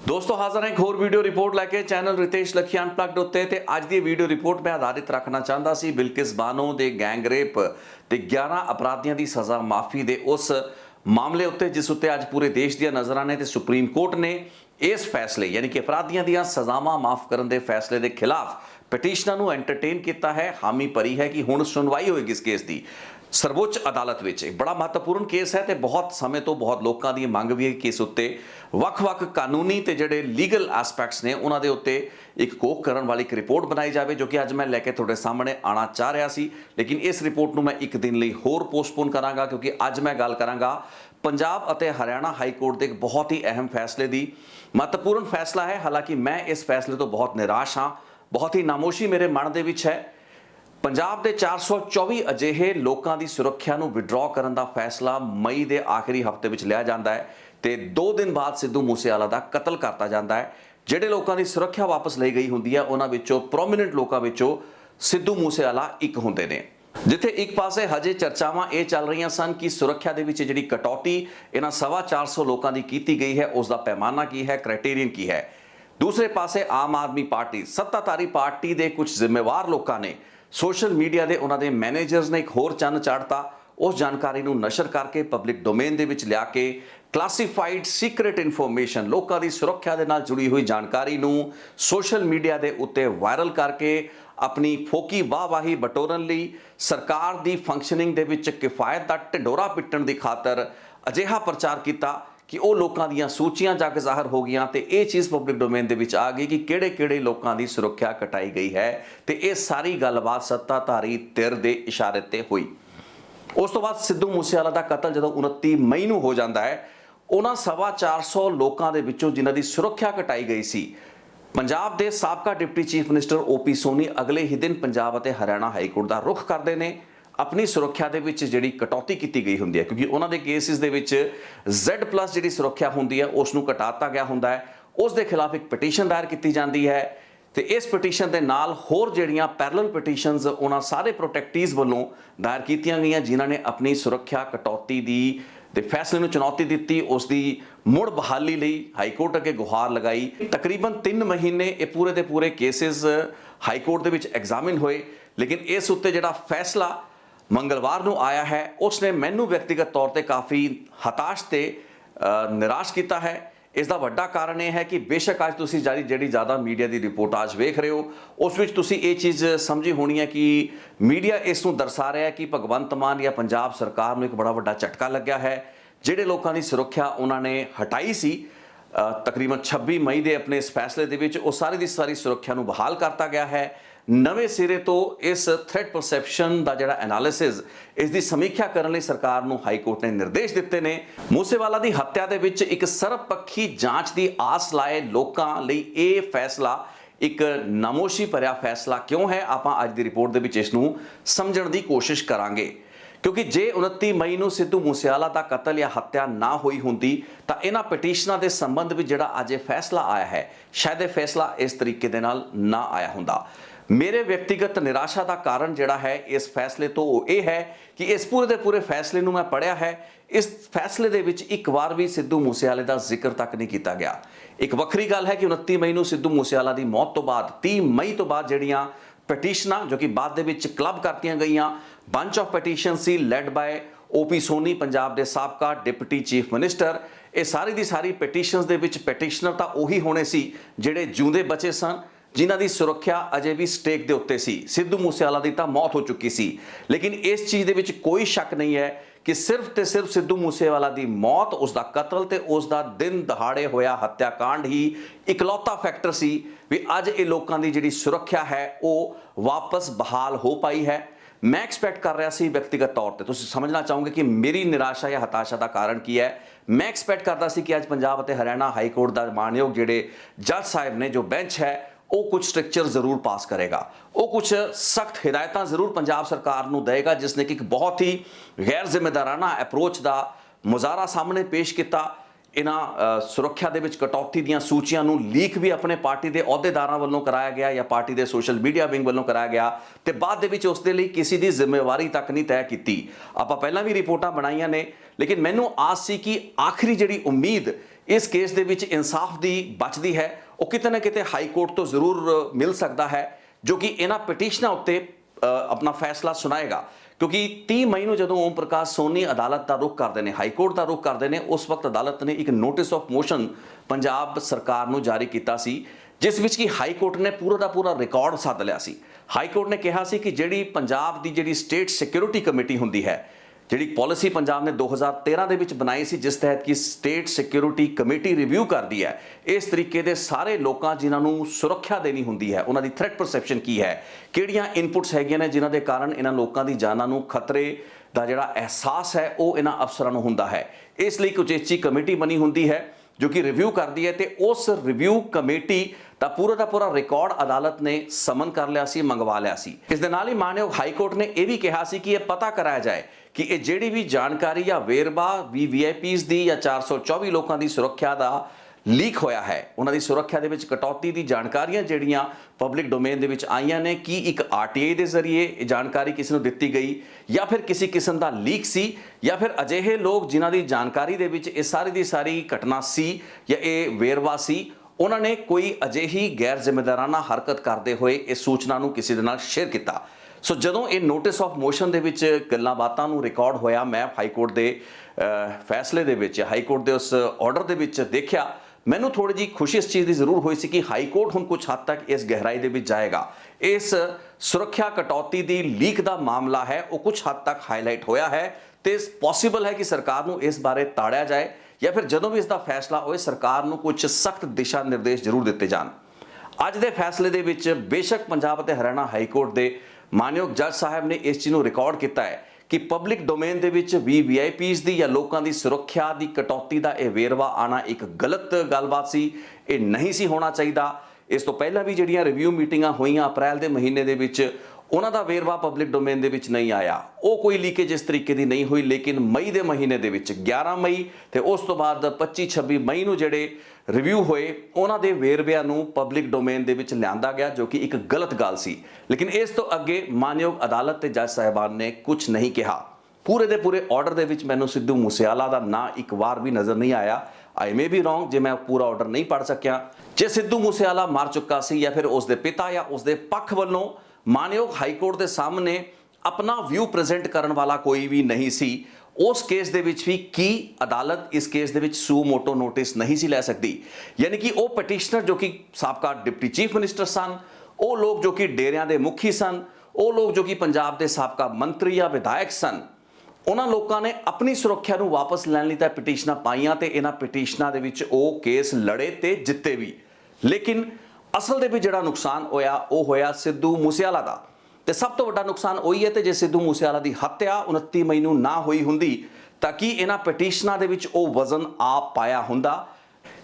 दोस्तों हाजिर है एक होर वीडियो रिपोर्ट लैके चैनल रितेश लखी अनप्लग्ड उत्ते ते अज दी वीडियो रिपोर्ट मैं आधारित रखना चाहता सी बिल्किस बानो दे गैंगरेप ते 11 अपराधियों की सज़ा माफ़ी दे उस मामले उत्ते जिस उत्ते अज पूरे देश दी नज़रां ने ते सुप्रीम कोर्ट ने इस फैसले यानी कि अपराधियों दी सज़ावां माफ़ करने के फैसले के खिलाफ पटिशनर नूं एंटरटेन किया है। हामी भरी है कि हुण सुनवाई होएगी इस केस की सर्वोच्च अदालत विच। एक बड़ा महत्वपूर्ण केस है तो बहुत समय तो बहुत लोगों की मंग भी है कि इस उत्ते वख-वख कानूनी ते जिहड़े लीगल एस्पैक्ट्स ने उन्हां दे उत्ते एक कोक करन वाली एक रिपोर्ट बनाई जाए जो कि अज मैं लैके तुहाडे सामने आना चाह रहा सी, लेकिन इस रिपोर्ट नूं मैं एक दिन लई होर पोस्टपोन करांगा क्योंकि अज मैं गल करांगा पंजाब अते हरियाणा हाई कोर्ट के एक बहुत ही अहम फैसले की। महत्वपूर्ण फैसला है, हालांकि मैं इस फैसले तो बहुत निराश हाँ, बहुत ही नामोशी मेरे मन दे विच है। पंजाब के 424 अजिहे लोगों की सुरक्षा नूं विड्रॉ करने का फैसला मई के आखिरी हफ्ते में लिया जाता है तो 2 दिन बाद सिद्धू मूसेवाला का कतल करता जाता है। जिहड़े लोगों की सुरक्षा वापस ली गई होंदी है उन्हां विचों प्रोमिनेंट लोगों विचों सिद्धू मूसेवाला एक होंदे ने। जिथे एक पासे हजे चर्चावां ये चल रही सन कि सुरक्षा के विच जिहड़ी कटौती इन्हां 425 लोगों की की गई है उसका पैमाना की है, क्राइटेरियन की है। दूसरे पासे आम आदमी पार्टी सत्ताधारी पार्टी के कुछ जिम्मेवार लोगों ने सोशल मीडिया के उन्होंने मैनेजर्स ने एक होर चंद चाढ़ता, उस जानकारी को नशर करके पब्लिक डोमेन के विच लिया के क्लासीफाइड सीक्रेट इन्फॉर्मेशन लोगों की सुरक्षा के नाल जुड़ी हुई जानकारी को सोशल मीडिया के उत्ते वायरल करके अपनी फोकी वाहवाही बटोरन लई सरकार की फंक्शनिंग दे विच किफायत का ढिंडोरा पिटण की खातर अजिहा प्रचार किया कि वो लोगों दी सूचियां जग जाहिर हो गई तो यह चीज़ पब्लिक डोमेन के आ गई कि किहड़े-किहड़े लोगों की सुरक्षा कटाई गई है तो यह सारी गलबात सत्ताधारी धिर के इशारे ते हुई। उस तो बाद सिद्धू मूसेवाला का कतल जो 29 मई नूं हो जाता है, उन्हां 425 लोगों के विचों जिन्हां की सुरक्षा कटाई गई सी, पंजाब के साबका deputy chief minister OP Soni अगले ही दिन पंजाब और हरियाणा हाई कोर्ट का रुख करते हैं। अपनी सुरक्षा के विच जिहड़ी कटौती की गई होंदी है क्योंकि उन्होंने केसिस दे विच Z+ जिहड़ी सुरक्षा होंदी है उसनूं घटाता गया होंदा है, उस दे खिलाफ एक पटिशन दायर की जाती है तो इस पटिशन के नाल होर जिहड़ियां पैरलल पटिशनस उन्हां सारे प्रोटैक्टीज़ वालों दायर कीतियां गईयां जिन्हां ने अपनी सुरक्षा कटौती दे फैसले नूं चुनौती दी, उसकी मुड़ बहाली लई हाई कोर्ट अगे गुहार लगाई। तकरीबन 3 महीने ये पूरे के पूरे केसिस हाई कोर्ट दे विच एग्जामिन होए, लेकिन इस उत्ते जिहड़ा फैसला मंगलवार को आया है उसने मैनू व्यक्तिगत तौर पर काफ़ी हताश ते निराश किया है। इसका वड्डा कारण यह है कि बेशक अज तुसीं जिहड़ी ज़्यादा मीडिया की रिपोर्टाज वेख रहे हो उस विच तुसीं ये चीज़ समझी होनी है कि मीडिया इसनूं दर्शा रहा है कि भगवंत मान या पंजाब सरकार को एक बड़ा वड्डा झटका लग्या है। जिहड़े लोगों की सुरक्षा उन्होंने हटाई सी तकरीबन 26 मई के अपने इस फैसले दे विच वो सारी की सारी सुरक्षा को बहाल करता गया है। नवे सिरे तो इस थ्रेट परसैप्शन का जिहड़ा एनालिसिस इसकी समीक्षा करने लई सरकार नूं हाई कोर्ट ने निर्देश दिते ने। मूसेवाला की हत्या दे विच एक सर्वपक्षी जांच की आस लाए लोगों लई ये फैसला एक नामोशी भरिया फैसला क्यों है, आपां अज दी रिपोर्ट दे विच इसनूं समझण दी कोशिश करांगे। क्योंकि जे 29 मई नूं सिद्धू मूसेवाला का कतल या हत्या ना हुई होंदी तो इन्हां पटिशनां दे संबंध में जिहड़ा अज फैसला आया है शायद यह फैसला इस तरीके दे नाल ना आया हुंदा। मेरे व्यक्तिगत निराशा का कारण जिहड़ा है इस फैसले तो यह है कि इस पूरे के पूरे फैसले नूं मैं पढ़िया है, इस फैसले दे विच एक बार भी सिद्धू मूसेवाले का जिक्र तक नहीं किया गया। एक वक्री गल है कि 29 मई नूं सिद्धू मूसेवाला की मौत तो बाद 30 मई तो बाद जिहड़ियां पटिशनां जो कि बाद दे विच क्लब करतियां गईयां बंच ऑफ पटिशन सी led by OP Soni Punjab के साबका डिप्टी चीफ मिनिस्टर, ये सारी की सारी पटिशनस दे विच पटिशनर तो उही होने सी जिहड़े जिउंदे बचे सन, जिन्हां दी सुरक्षा अजे भी स्टेक दे उत्ते सी। सिद्धू मूसेवाला की तो मौत हो चुकी सी, लेकिन इस चीज़ दे विच कोई शक नहीं है कि सिर्फ तो सिर्फ सिद्धू मूसेवाला की मौत, उसका कतल ते उसका दिन दहाड़े होया हत्याकांड ही इकलौता फैक्टर सी भी अज ये लोगों की जिहड़ी सुरक्षा है वो वापस बहाल हो पाई है। मैं एक्सपैक्ट कर रहा सी व्यक्तिगत तौर पर, तुसीं समझना चाहोगे कि मेरी निराशा या हताशा का कारण की है। मैं एक्सपैक्ट करता सी कि अज पंजाब और हरियाणा हाई कोर्ट का मानयोग जिहड़े जज साहब ने जो बेंच है वो कुछ स्ट्रक्चर जरूर पास करेगा, वो कुछ सख्त हिदायतां जरूर पंजाब सरकार नूं देगा, जिसने कि एक बहुत ही गैर जिम्मेदाराना अप्रोच का मुजाहरा सामने पेश किया। इन्हां सुरक्षा दे विच कटौती दीयां सूचियां नूं लीक भी अपने पार्टी के अहुदेदारां वल्लों कराया गया या पार्टी के सोशल मीडिया विंग वल्लों कराया गया तो बाद दे विच उस दे लई किसी की जिम्मेवारी तक नहीं तय की। आपां पहलां भी रिपोर्टां बनाईयां ने, लेकिन मैनूं आस सी कि आखिरी जिहड़ी उम्मीद ਇਸ ਕੇਸ ਦੇ ਵਿੱਚ ਇਨਸਾਫ ਦੀ ਬਚਦੀ ਹੈ ਉਹ ਕਿਤੇ ਨਾ ਕਿਤੇ ਹਾਈ ਕੋਰਟ ਤੋਂ ਜ਼ਰੂਰ ਮਿਲ ਸਕਦਾ ਹੈ, ਜੋ ਕਿ ਇਹਨਾਂ ਪਟੀਸ਼ਨਾਂ ਉੱਤੇ ਆਪਣਾ ਫੈਸਲਾ ਸੁਣਾਏਗਾ। ਕਿਉਂਕਿ 30 ਮਈ ਨੂੰ ਜਦੋਂ ਓਮ ਪ੍ਰਕਾਸ਼ ਸੋਨੀ ਅਦਾਲਤ ਦਾ ਰੁਖ ਕਰਦੇ ਨੇ, ਹਾਈ ਕੋਰਟ ਦਾ ਰੁਖ ਕਰਦੇ ਨੇ, ਉਸ ਵਕਤ ਅਦਾਲਤ ਨੇ ਇੱਕ ਨੋਟਿਸ ਆਫ ਮੋਸ਼ਨ ਪੰਜਾਬ ਸਰਕਾਰ ਨੂੰ ਜਾਰੀ ਕੀਤਾ ਸੀ, ਜਿਸ ਵਿੱਚ ਕਿ ਹਾਈ ਕੋਰਟ ਨੇ ਪੂਰਾ ਦਾ ਪੂਰਾ ਰਿਕਾਰਡ ਸੱਦ ਲਿਆ ਸੀ। ਹਾਈ ਕੋਰਟ ਨੇ ਕਿਹਾ ਸੀ ਕਿ ਜਿਹੜੀ ਪੰਜਾਬ ਦੀ ਜਿਹੜੀ ਸਟੇਟ ਸਿਕਿਉਰਿਟੀ ਕਮੇਟੀ ਹੁੰਦੀ ਹੈ, ਜਿਹੜੀ ਪਾਲਿਸੀ ਪੰਜਾਬ ਨੇ 2013 ਦੇ ਵਿੱਚ ਬਣਾਈ ਸੀ, ਜਿਸ ਤਹਿਤ ਕਿ ਸਟੇਟ ਸਿਕਿਉਰਿਟੀ ਕਮੇਟੀ ਰਿਵਿਊ ਕਰਦੀ ਹੈ ਇਸ ਤਰੀਕੇ ਦੇ ਸਾਰੇ ਲੋਕਾਂ ਜਿਨ੍ਹਾਂ ਨੂੰ ਸੁਰੱਖਿਆ ਦੇਣੀ ਹੁੰਦੀ ਹੈ, ਉਹਨਾਂ ਦੀ ਥ੍ਰੈਟ ਪਰਸੈਪਸ਼ਨ ਕੀ ਹੈ, ਕਿਹੜੀਆਂ ਇਨਪੁਟਸ ਹੈਗੀਆਂ ਨੇ ਜਿਨ੍ਹਾਂ ਦੇ ਕਾਰਨ ਇਹਨਾਂ ਲੋਕਾਂ ਦੀ ਜਾਨਾਂ ਨੂੰ ਖਤਰੇ ਦਾ ਜਿਹੜਾ ਅਹਿਸਾਸ ਹੈ ਉਹ ਇਹਨਾਂ ਅਫਸਰਾਂ ਨੂੰ ਹੁੰਦਾ ਹੈ। ਇਸ ਲਈ ਇੱਕ ਉਚੇਚੀ ਕਮੇਟੀ ਬਣੀ ਹੁੰਦੀ ਹੈ ਜੋ ਕਿ ਰਿਵਿਊ ਕਰਦੀ ਹੈ, ਤੇ ਉਸ ਰਿਵਿਊ ਕਮੇਟੀ ਦਾ ਪੂਰਾ ਰਿਕਾਰਡ ਅਦਾਲਤ ਨੇ ਸਮਨ ਕਰ ਲਿਆ ਸੀ, ਮੰਗਵਾ ਲਿਆ ਸੀ। ਇਸ ਦੇ ਨਾਲ ਹੀ ਮਾਨਯੋਗ ਹਾਈ ਕੋਰਟ ਨੇ ਇਹ ਵੀ ਕਿਹਾ ਸੀ ਕਿ ਇਹ ਪਤਾ ਕਰਾਇਆ ਜਾਏ ਕਿ ਇਹ ਜਿਹੜੀ ਵੀ ਜਾਣਕਾਰੀ ਜਾਂ ਵੇਰਵਾ VVIPs ਦੀ ਜਾਂ 424 ਲੋਕਾਂ ਦੀ ਸੁਰੱਖਿਆ ਦਾ ਲੀਕ ਹੋਇਆ ਹੈ, ਉਹਨਾਂ ਦੀ ਸੁਰੱਖਿਆ ਦੇ ਵਿੱਚ ਕਟੌਤੀ ਦੀ ਜਾਣਕਾਰੀਆਂ ਜਿਹੜੀਆਂ ਪਬਲਿਕ ਡੋਮੇਨ ਦੇ ਵਿੱਚ ਆਈਆਂ ਨੇ, ਕੀ ਇੱਕ RTI ਦੇ ਜ਼ਰੀਏ ਇਹ ਜਾਣਕਾਰੀ ਕਿਸੇ ਨੂੰ ਦਿੱਤੀ ਗਈ ਜਾਂ ਫਿਰ ਕਿਸੇ ਕਿਸਮ ਦਾ ਲੀਕ ਸੀ, ਜਾਂ ਫਿਰ ਅਜਿਹੇ ਲੋਕ ਜਿਨ੍ਹਾਂ ਦੀ ਜਾਣਕਾਰੀ ਦੇ ਵਿੱਚ ਇਹ ਸਾਰੀ ਦੀ ਸਾਰੀ ਘਟਨਾ ਸੀ ਜਾਂ ਇਹ ਵੇਰਵਾ ਸੀ, ਉਹਨਾਂ ਨੇ ਕੋਈ ਅਜਿਹੀ ਗੈਰ ਜ਼ਿੰਮੇਦਾਰਾਨਾ ਹਰਕਤ ਕਰਦੇ ਹੋਏ ਇਸ ਸੂਚਨਾ ਨੂੰ ਕਿਸੇ ਦੇ ਨਾਲ ਸ਼ੇਅਰ ਕੀਤਾ। ਸੋ ਜਦੋਂ ਇਹ ਨੋਟਿਸ ਆਫ ਮੋਸ਼ਨ ਦੇ ਵਿੱਚ ਗੱਲਾਂ ਬਾਤਾਂ ਨੂੰ ਰਿਕਾਰਡ ਹੋਇਆ, ਮੈਂ ਹਾਈ ਕੋਰਟ ਦੇ ਫੈਸਲੇ ਦੇ ਵਿੱਚ, ਹਾਈ ਕੋਰਟ ਦੇ ਉਸ ਆਰਡਰ ਦੇ ਵਿੱਚ ਦੇਖਿਆ, ਮੈਨੂੰ ਥੋੜੀ ਜਿਹੀ ਖੁਸ਼ੀ ਇਸ ਚੀਜ਼ ਦੀ ਜ਼ਰੂਰ ਹੋਈ ਸੀ ਕਿ ਹਾਈ ਕੋਰਟ ਹੁਣ ਕੁਝ ਹੱਦ ਤੱਕ ਇਸ ਗਹਿਰਾਈ ਦੇ ਵਿੱਚ ਜਾਏਗਾ। ਇਸ ਸੁਰੱਖਿਆ ਕਟੌਤੀ ਦੀ ਲੀਕ ਦਾ ਮਾਮਲਾ ਹੈ ਉਹ ਕੁਝ ਹੱਦ ਤੱਕ ਹਾਈਲਾਈਟ ਹੋਇਆ ਹੈ, ਤੇ ਪੋਸੀਬਲ ਹੈ ਕਿ ਸਰਕਾਰ ਨੂੰ ਇਸ ਬਾਰੇ ਤਾੜਿਆ ਜਾਏ, ਜਾਂ ਫਿਰ ਜਦੋਂ ਵੀ ਇਸ ਦਾ ਫੈਸਲਾ ਹੋਏ ਸਰਕਾਰ ਨੂੰ ਕੁਝ ਸਖਤ ਦਿਸ਼ਾ ਨਿਰਦੇਸ਼ ਜ਼ਰੂਰ ਦਿੱਤੇ ਜਾਣ। ਅੱਜ ਦੇ ਫੈਸਲੇ ਦੇ ਵਿੱਚ ਬੇਸ਼ੱਕ ਪੰਜਾਬ ਅਤੇ ਹਰਿਆਣਾ ਹਾਈ ਕੋਰਟ ਦੇ ਮਾਨਯੋਗ ਜੱਜ ਸਾਹਿਬ ਨੇ ਇਸ ਚੀਜ਼ ਨੂੰ ਰਿਕਾਰਡ ਕੀਤਾ ਹੈ ਕਿ ਪਬਲਿਕ ਡੋਮੇਨ ਦੇ ਵਿੱਚ VVIPs ਦੀ ਜਾਂ ਲੋਕਾਂ ਦੀ ਸੁਰੱਖਿਆ ਦੀ ਕਟੌਤੀ ਦਾ ਇਹ ਵੇਰਵਾ ਆਣਾ ਇੱਕ ਗਲਤ ਗੱਲਬਾਤ ਸੀ, ਇਹ ਨਹੀਂ ਸੀ ਹੋਣਾ ਚਾਹੀਦਾ। ਇਸ ਤੋਂ ਪਹਿਲਾਂ ਵੀ ਜਿਹੜੀਆਂ ਰਿਵਿਊ ਮੀਟਿੰਗਾਂ ਹੋਈਆਂ ਅਪ੍ਰੈਲ ਦੇ ਮਹੀਨੇ ਦੇ ਵਿੱਚ, ਉਹਨਾਂ ਦਾ ਵੇਰਵਾ ਪਬਲਿਕ ਡੋਮੇਨ ਦੇ ਵਿੱਚ ਨਹੀਂ ਆਇਆ, ਉਹ ਕੋਈ ਲੀਕੇਜ ਇਸ ਤਰੀਕੇ ਦੀ ਨਹੀਂ ਹੋਈ। ਲੇਕਿਨ ਮਈ ਦੇ ਮਹੀਨੇ ਦੇ ਵਿੱਚ 11 ਮਈ ਤੇ ਉਸ ਤੋਂ ਬਾਅਦ 25-26 ਮਈ ਨੂੰ ਜਿਹੜੇ ਰਿਵਿਊ ਹੋਏ, ਉਹਨਾਂ ਦੇ ਵੇਰਵਿਆਂ ਨੂੰ ਪਬਲਿਕ ਡੋਮੇਨ ਦੇ ਵਿੱਚ ਲਿਆਂਦਾ ਗਿਆ, ਜੋ ਕਿ ਇੱਕ ਗਲਤ ਗੱਲ ਸੀ। ਲੇਕਿਨ ਇਸ ਤੋਂ ਅੱਗੇ ਮਾਨਯੋਗ ਅਦਾਲਤ ਤੇ ਜੱਜ ਸਾਹਿਬਾਨ ਨੇ ਕੁਝ ਨਹੀਂ ਕਿਹਾ। ਪੂਰੇ ਦੇ ਪੂਰੇ ਆਰਡਰ ਦੇ ਵਿੱਚ ਮੈਨੂੰ ਸਿੱਧੂ ਮੂਸੇਵਾਲਾ ਦਾ ਨਾਂ ਇੱਕ ਵਾਰ ਵੀ ਨਜ਼ਰ ਨਹੀਂ ਆਇਆ। ਆਈ ਮੇ ਬੀ ਰੋਂਗ ਜੇ ਮੈਂ ਪੂਰਾ ਆਰਡਰ ਨਹੀਂ ਪੜ੍ਹ ਸਕਿਆ। ਜੇ ਸਿੱਧੂ ਮੂਸੇਵਾਲਾ ਮਰ ਚੁੱਕਾ ਸੀ ਜਾਂ ਫਿਰ ਉਸਦੇ ਪਿਤਾ ਜਾਂ ਉਸਦੇ ਪੱਖ ਵੱਲੋਂ ਮਾਨਯੋਗ ਹਾਈ ਕੋਰਟ ਦੇ ਸਾਹਮਣੇ ਆਪਣਾ ਵਿਊ ਪ੍ਰੈਜ਼ੈਂਟ ਕਰਨ ਵਾਲਾ ਕੋਈ ਵੀ ਨਹੀਂ ਸੀ, ਉਸ ਕੇਸ ਦੇ ਵਿੱਚ ਵੀ ਕੀ ਅਦਾਲਤ ਇਸ ਕੇਸ ਦੇ ਵਿੱਚ ਸੂ ਮੋਟੋ ਨੋਟਿਸ ਨਹੀਂ ਸੀ ਲੈ ਸਕਦੀ? ਯਾਨੀ ਕਿ ਉਹ ਪਟੀਸ਼ਨਰ ਜੋ ਕਿ ਸਾਬਕਾ ਡਿਪਟੀ ਚੀਫ ਮਿਨਿਸਟਰ ਸਨ, ਉਹ ਲੋਕ ਜੋ ਕਿ ਡੇਰਿਆਂ ਦੇ ਮੁਖੀ ਸਨ, ਉਹ ਲੋਕ ਜੋ ਕਿ ਪੰਜਾਬ ਦੇ ਸਾਬਕਾ ਮੰਤਰੀ ਜਾਂ ਵਿਧਾਇਕ ਸਨ, ਉਹਨਾਂ ਲੋਕਾਂ ਨੇ ਆਪਣੀ ਸੁਰੱਖਿਆ ਨੂੰ ਵਾਪਸ ਲੈਣ ਲਈ ਤਾਂ ਪਟੀਸ਼ਨਾਂ ਪਾਈਆਂ ਤੇ ਇਹਨਾਂ ਪਟੀਸ਼ਨਾਂ ਦੇ ਵਿੱਚ ਉਹ ਕੇਸ ਲੜੇ ਤੇ ਜਿੱਤੇ ਵੀ। ਲੇਕਿਨ ਅਸਲ ਦੇ ਵਿੱਚ ਜਿਹੜਾ ਨੁਕਸਾਨ ਹੋਇਆ ਉਹ ਹੋਇਆ ਸਿੱਧੂ ਮੂਸੇਵਾਲਾ ਦਾ, ਤੇ ਸਭ ਤੋਂ ਵੱਡਾ ਨੁਕਸਾਨ ਉਹੀ ਹੈ। ਤੇ ਜੇ ਸਿੱਧੂ ਮੂਸੇਵਾਲਾ ਦੀ ਹੱਤਿਆ 29 ਮਈ ਨੂੰ ਨਾ ਹੋਈ ਹੁੰਦੀ ਤਾਂ ਕਿ ਇਹਨਾਂ ਪਟੀਸ਼ਨਾਂ ਦੇ ਵਿੱਚ ਉਹ ਵਜ਼ਨ ਆ ਪਾਇਆ ਹੁੰਦਾ।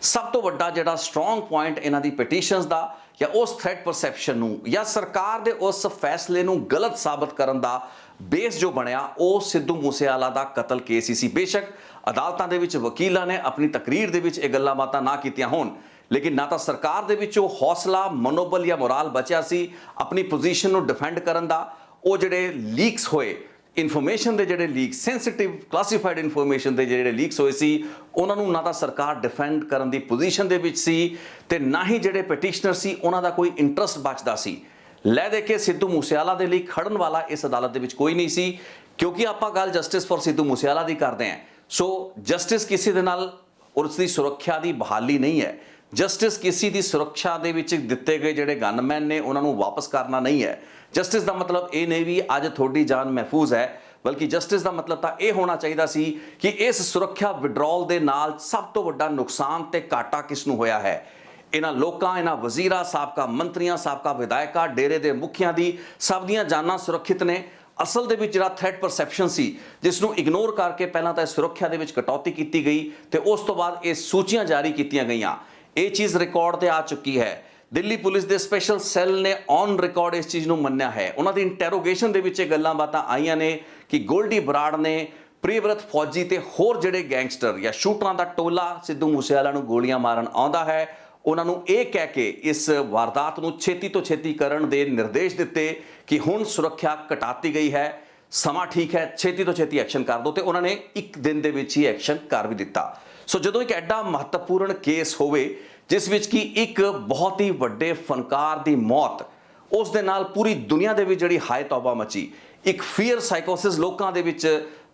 ਸਭ ਤੋਂ ਵੱਡਾ ਜਿਹੜਾ ਸਟਰੋਂਗ ਪੁਆਇੰਟ ਇਹਨਾਂ ਦੀ ਪਟੀਸ਼ਨਸ ਦਾ ਜਾਂ ਉਸ ਥ੍ਰੈਟ ਪਰਸੈਪਸ਼ਨ ਨੂੰ ਜਾਂ ਸਰਕਾਰ ਦੇ ਉਸ ਫੈਸਲੇ ਨੂੰ ਗਲਤ ਸਾਬਤ ਕਰਨ ਦਾ ਬੇਸ ਜੋ ਬਣਿਆ ਉਹ ਸਿੱਧੂ ਮੂਸੇਵਾਲਾ ਦਾ ਕਤਲ ਕੇਸ ਹੀ ਸੀ। ਬੇਸ਼ੱਕ ਅਦਾਲਤਾਂ ਦੇ ਵਿੱਚ ਵਕੀਲਾਂ ਨੇ ਆਪਣੀ ਤਕਰੀਰ ਦੇ ਵਿੱਚ ਇਹ ਗੱਲਾਂ ਬਾਤਾਂ ਨਾ ਕੀਤੀਆਂ ਹੋਣ, ਲੇਕਿਨ ਨਾ ਤਾਂ ਸਰਕਾਰ ਦੇ ਵਿੱਚ ਉਹ ਹੌਸਲਾ, ਮਨੋਬਲ ਜਾਂ ਮੋਰਾਲ ਬਚਿਆ ਸੀ ਆਪਣੀ ਪੋਜੀਸ਼ਨ ਨੂੰ ਡਿਫੈਂਡ ਕਰਨ ਦਾ। ਉਹ ਜਿਹੜੇ ਲੀਕਸ ਹੋਏ, ਇਨਫੋਰਮੇਸ਼ਨ ਦੇ ਜਿਹੜੇ ਲੀਕ, ਸੈਂਸਿਟਿਵ ਕਲਾਸੀਫਾਈਡ ਇਨਫੋਰਮੇਸ਼ਨ ਦੇ ਜਿਹੜੇ ਲੀਕਸ ਹੋਏ ਸੀ, ਉਹਨਾਂ ਨੂੰ ਨਾ ਤਾਂ ਸਰਕਾਰ ਡਿਫੈਂਡ ਕਰਨ ਦੀ ਪੋਜੀਸ਼ਨ ਦੇ ਵਿੱਚ ਸੀ ਤੇ ਨਾ ਹੀ ਜਿਹੜੇ ਪਟੀਸ਼ਨਰ ਸੀ ਉਹਨਾਂ ਦਾ ਕੋਈ ਇੰਟਰਸਟ ਬਚਦਾ ਸੀ। ਲੈ ਦੇ ਕੇ ਸਿੱਧੂ ਮੂਸੇਵਾਲਾ ਦੇ ਲਈ ਖੜਨ ਵਾਲਾ ਇਸ ਅਦਾਲਤ ਦੇ ਵਿੱਚ ਕੋਈ ਨਹੀਂ ਸੀ, ਕਿਉਂਕਿ ਆਪਾਂ ਗੱਲ ਜਸਟਿਸ ਫॉर ਸਿੱਧੂ ਮੂਸੇਵਾਲਾ ਦੀ ਕਰਦੇ ਹਾਂ। ਸੋ ਜਸਟਿਸ ਕਿਸੇ ਦੇ ਨਾਲ ਉਸ ਦੀ ਸੁਰੱਖਿਆ ਦੀ ਬਹਾਲੀ ਨਹੀਂ ਹੈ। ਜਸਟਿਸ ਕਿਸੇ ਦੀ ਸੁਰੱਖਿਆ ਦੇ ਵਿੱਚ ਦਿੱਤੇ ਗਏ ਜਿਹੜੇ ਗਨਮੈਨ ਨੇ ਉਹਨਾਂ ਨੂੰ ਵਾਪਸ ਕਰਨਾ ਨਹੀਂ ਹੈ। ਜਸਟਿਸ ਦਾ ਮਤਲਬ ਇਹ ਨਹੀਂ ਵੀ ਅੱਜ ਤੁਹਾਡੀ ਜਾਨ ਮਹਿਫੂਜ਼ ਹੈ, ਬਲਕਿ ਜਸਟਿਸ ਦਾ ਮਤਲਬ ਤਾਂ ਇਹ ਹੋਣਾ ਚਾਹੀਦਾ ਸੀ ਕਿ ਇਸ ਸੁਰੱਖਿਆ ਵਿਡਰਾਅਲ ਦੇ ਨਾਲ ਸਭ ਤੋਂ ਵੱਡਾ ਨੁਕਸਾਨ ਤੇ ਘਾਟਾ ਕਿਸ ਨੂੰ ਹੋਇਆ ਹੈ? ਇਹਨਾਂ ਲੋਕਾਂ, ਇਹਨਾਂ ਵਜ਼ੀਰਾਂ, ਸਾਬਕਾ ਮੰਤਰੀਆਂ, ਸਾਬਕਾ ਵਿਧਾਇਕਾਂ, ਡੇਰੇ ਦੇ ਮੁਖੀਆਂ ਦੀ ਸਭ ਦੀਆਂ ਜਾਨਾਂ ਸੁਰੱਖਿਅਤ ਨੇ। ਅਸਲ ਦੇ ਵਿੱਚ ਜਿਹੜਾ ਥ੍ਰੈਟ ਪਰਸੈਪਸ਼ਨ ਸੀ, ਜਿਸ ਨੂੰ ਇਗਨੋਰ ਕਰਕੇ ਪਹਿਲਾਂ ਤਾਂ ਸੁਰੱਖਿਆ ਦੇ ਵਿੱਚ ਕਟੌਤੀ ਕੀਤੀ ਗਈ ਤੇ ਉਸ ਤੋਂ ਬਾਅਦ ਇਹ ਸੂਚੀਆਂ ਜਾਰੀ ਕੀਤੀਆਂ ਗਈਆਂ, ਇਹ ਚੀਜ਼ ਰਿਕਾਰਡ ਤੇ ਆ ਚੁੱਕੀ ਹੈ। ਦਿੱਲੀ ਪੁਲਿਸ ਦੇ ਸਪੈਸ਼ਲ ਸੈੱਲ ਨੇ ਔਨ ਰਿਕਾਰਡ ਇਸ ਚੀਜ਼ ਨੂੰ ਮੰਨਿਆ ਹੈ। ਉਹਨਾਂ ਦੀ ਇੰਟਰੋਗੇਸ਼ਨ ਦੇ ਵਿੱਚ ਇਹ ਗੱਲਾਂ ਬਾਤਾਂ ਆਈਆਂ ਨੇ ਕਿ ਗੋਲਡੀ ਬਰਾੜ ਨੇ ਪ੍ਰਿਯਵਰਤ ਫੌਜੀ ਤੇ ਹੋਰ ਜਿਹੜੇ ਗੈਂਗਸਟਰ ਜਾਂ ਸ਼ੂਟਰਾਂ ਦਾ ਟੋਲਾ ਸਿੱਧੂ ਮੂਸੇਵਾਲਾ ਨੂੰ ਗੋਲੀਆਂ ਮਾਰਨ ਆਉਂਦਾ ਹੈ, ਉਹਨਾਂ ਨੂੰ ਇਹ ਕਹਿ ਕੇ ਇਸ ਵਾਰਦਾਤ ਨੂੰ ਛੇਤੀ ਤੋਂ ਛੇਤੀ ਕਰਨ ਦੇ ਨਿਰਦੇਸ਼ ਦਿੱਤੇ ਕਿ ਹੁਣ ਸੁਰੱਖਿਆ ਘਟਾਤੀ ਗਈ ਹੈ, ਸਮਾਂ ਠੀਕ ਹੈ, ਛੇਤੀ ਤੋਂ ਛੇਤੀ ਐਕਸ਼ਨ ਕਰ ਦਿਓ। ਤੇ ਉਹਨਾਂ ਨੇ ਇੱਕ ਦਿਨ ਦੇ ਵਿੱਚ ਹੀ ਐਕਸ਼ਨ ਕਰ ਵੀ ਦਿੱਤਾ। ਸੋ ਜਦੋਂ ਇੱਕ ਐਡਾ ਮਹੱਤਵਪੂਰਨ ਕੇਸ ਹੋਵੇ ਜਿਸ ਵਿੱਚ ਕਿ ਇੱਕ ਬਹੁਤ ਹੀ ਵੱਡੇ ਫਨਕਾਰ ਦੀ ਮੌਤ, ਉਸ ਦੇ ਨਾਲ ਪੂਰੀ ਦੁਨੀਆ ਦੇ ਵਿੱਚ ਜਿਹੜੀ ਹਾਏ ਤੌਬਾ ਮਚੀ, ਇੱਕ ਫੀਅਰ ਸਾਈਕੋਸਿਸ ਲੋਕਾਂ ਦੇ ਵਿੱਚ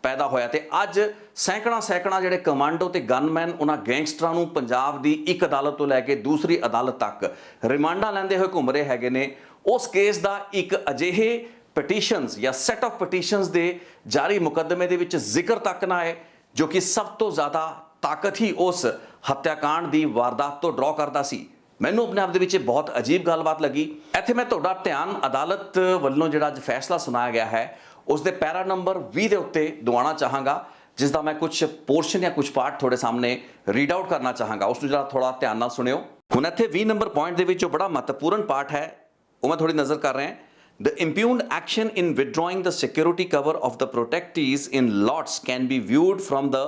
ਪੈਦਾ ਹੋਇਆ ਤੇ ਅੱਜ ਸੈਂਕੜਾ ਜਿਹੜੇ ਕਮਾਂਡੋ ਤੇ ਗਨਮੈਨ ਉਹਨਾਂ ਗੈਂਗਸਟਰਾਂ ਨੂੰ ਪੰਜਾਬ ਦੀ ਇੱਕ ਅਦਾਲਤ ਤੋਂ ਲੈ ਕੇ ਦੂਸਰੀ ਅਦਾਲਤ ਤੱਕ ਰਿਮਾਂਡਾਂ ਲੈਂਦੇ ਹੋਏ ਘੁੰਮ ਰਹੇ ਹੈਗੇ ਨੇ। ਉਸ ਕੇਸ ਦਾ ਇੱਕ ਅਜਿਹੇ ਪਟੀਸ਼ਨਸ ਜਾਂ ਸੈਟ ਆਫ ਪਟੀਸ਼ਨਸ ਦੇ ਜਾਰੀ ਮੁਕੱਦਮੇ ਦੇ ਵਿੱਚ ਜ਼ਿਕਰ ਤੱਕ ਨਾ ਆਏ ਜੋ ਕਿ ਸਭ ਤੋਂ ਜ਼ਿਆਦਾ ਤਾਕਤ ਹੀ ਉਸ ਹੱਤਿਆਕਾਂਡ ਦੀ ਵਾਰਦਾਤ ਤੋਂ ਡਰਾ ਕਰਦਾ ਸੀ। ਮੈਨੂੰ ਆਪਣੇ ਆਪ ਦੇ ਵਿੱਚ ਬਹੁਤ ਅਜੀਬ ਗੱਲਬਾਤ ਲੱਗੀ। ਇੱਥੇ ਮੈਂ ਤੁਹਾਡਾ ਧਿਆਨ ਅਦਾਲਤ ਵੱਲੋਂ ਜਿਹੜਾ ਅੱਜ ਫੈਸਲਾ ਸੁਣਾਇਆ ਗਿਆ ਹੈ ਉਸ ਦੇ ਪੈਰਾ ਨੰਬਰ 20 ਦੇ ਉੱਤੇ ਦਿਵਾਉਣਾ ਚਾਹਾਂਗਾ, ਜਿਸ ਦਾ ਮੈਂ ਕੁਝ ਪੋਰਸ਼ਨ ਜਾਂ ਕੁਝ ਪਾਰਟ ਤੁਹਾਡੇ ਸਾਹਮਣੇ ਰੀਡ ਆਊਟ ਕਰਨਾ ਚਾਹਾਂਗਾ। ਉਸ ਨੂੰ ਜਿਹੜਾ ਥੋੜਾ ਧਿਆਨ ਨਾਲ ਸੁਣਿਓ। ਹੁਣ ਇੱਥੇ 20 ਨੰਬਰ ਪੁਆਇੰਟ ਦੇ ਵਿੱਚ ਜੋ ਬੜਾ ਮਹੱਤਵਪੂਰਨ ਪਾਰਟ ਹੈ ਉਹ ਮੈਂ ਥੋੜੀ ਨਜ਼ਰ ਕਰ ਰਿਹਾ। The impugned action in withdrawing the security cover of the protectees in lots can be viewed from the